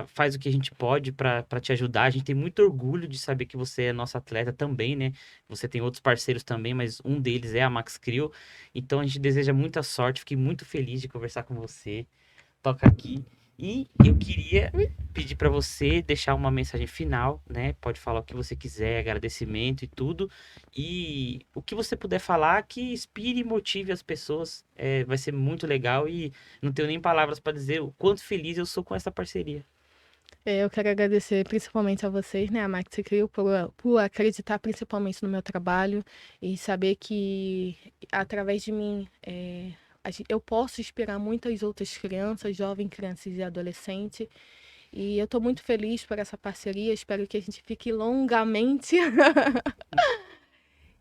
S1: faz o que a gente pode para te ajudar. A gente tem muito orgulho de saber que você é nossa atleta também, né? Você tem outros parceiros também, mas um deles é a Max Crew. Então a gente deseja muita sorte. Fiquei muito feliz de conversar com você. Toca aqui. E eu queria pedir para você deixar uma mensagem final, né? Pode falar o que você quiser, agradecimento e tudo. E o que você puder falar que inspire e motive as pessoas, vai ser muito legal. E não tenho nem palavras para dizer o quanto feliz eu sou com essa parceria.
S2: Eu quero agradecer principalmente a vocês, né, a Max Crew, por acreditar principalmente no meu trabalho e saber que através de mim eu posso inspirar muitas outras crianças, jovens, crianças e adolescentes. E eu estou muito feliz por essa parceria, espero que a gente fique longamente.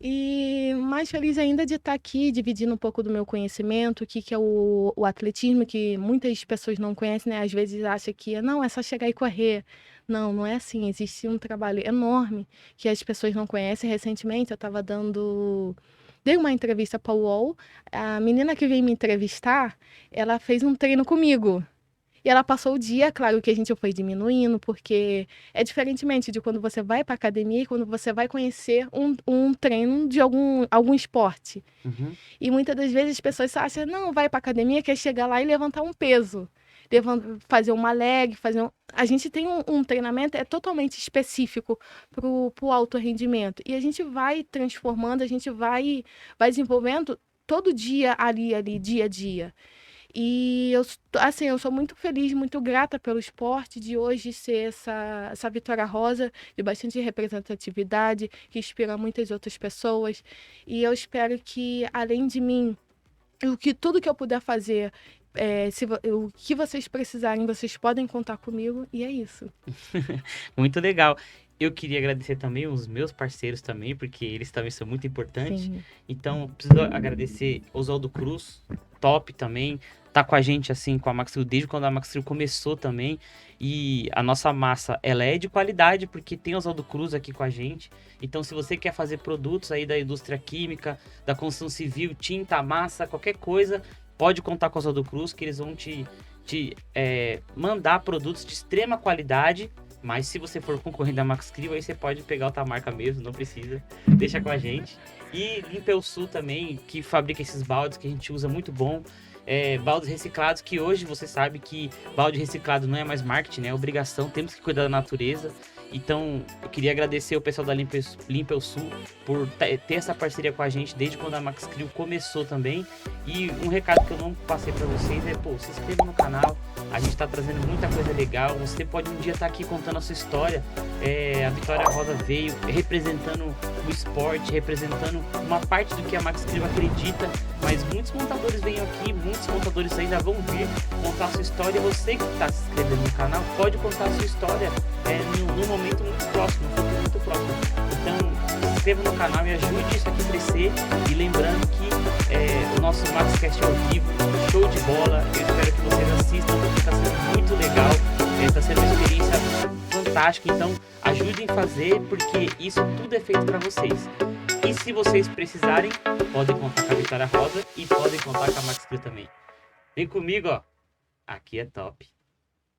S2: E mais feliz ainda de estar aqui dividindo um pouco do meu conhecimento, o que que é o atletismo, que muitas pessoas não conhecem, né? Às vezes acha que não, é só chegar e correr. Não, não é assim. Existe um trabalho enorme que as pessoas não conhecem. Recentemente eu estava dei uma entrevista para o UOL. A menina que veio me entrevistar, ela fez um treino comigo. E ela passou o dia, claro que a gente foi diminuindo, porque é diferentemente de quando você vai para academia e quando você vai conhecer um treino de algum esporte.
S1: Uhum.
S2: E muitas das vezes as pessoas só acham, não, vai para academia, quer chegar lá e levantar um peso. Fazer uma leg, A gente tem um treinamento totalmente específico para o alto rendimento. E a gente vai transformando, a gente vai desenvolvendo todo dia ali, dia a dia. E eu sou muito feliz, muito grata pelo esporte de hoje ser essa Vitória Rosa de bastante representatividade, que inspira muitas outras pessoas. E eu espero que, além de mim, tudo que eu puder fazer, o que vocês precisarem, vocês podem contar comigo, e é isso.
S1: Muito legal. Eu queria agradecer também os meus parceiros também, porque eles também são muito importantes.
S2: Sim.
S1: Então, preciso agradecer Oswaldo Cruz, top também, tá com a gente assim, com a Max Steel, desde quando a Max Steel começou também. E a nossa massa, ela é de qualidade, porque tem Oswaldo Cruz aqui com a gente. Então, se você quer fazer produtos aí da indústria química, da construção civil, tinta, massa, qualquer coisa, pode contar com o Oswaldo Cruz, que eles vão te mandar produtos de extrema qualidade. Mas se você for concorrente da Max Steel, aí você pode pegar outra marca mesmo, não precisa. Deixa com a gente. E Limpel Sul também, que fabrica esses baldes que a gente usa muito bom. Baldes reciclados, que hoje você sabe que balde reciclado não é mais marketing, né? É obrigação, temos que cuidar da natureza. Então, eu queria agradecer o pessoal da Limpel Sul por ter essa parceria com a gente desde quando a Max Steel começou também. E um recado que eu não passei para vocês é, se inscreva no canal. A gente está trazendo muita coisa legal. Você pode um dia estar aqui contando a sua história. A Vitória Rosa veio representando o esporte, representando uma parte do que a Max Steel acredita. Mas muitos montadores vêm aqui, muitos montadores ainda vão vir contar a sua história. E você que está se inscrevendo no canal pode contar a sua história num momento muito próximo, num futuro muito próximo. Então, se inscreva no canal e ajude isso aqui a crescer. E lembrando que o nosso MaxCast ao vivo, show de bola. Eu espero que vocês assistam, porque está sendo muito legal. Está sendo uma experiência fantástica. Então, ajudem a fazer, porque isso tudo é feito para vocês. E se vocês precisarem, podem contar com a Vitória Rosa e podem contar com a Max Steel também. Vem comigo, ó. Aqui é top.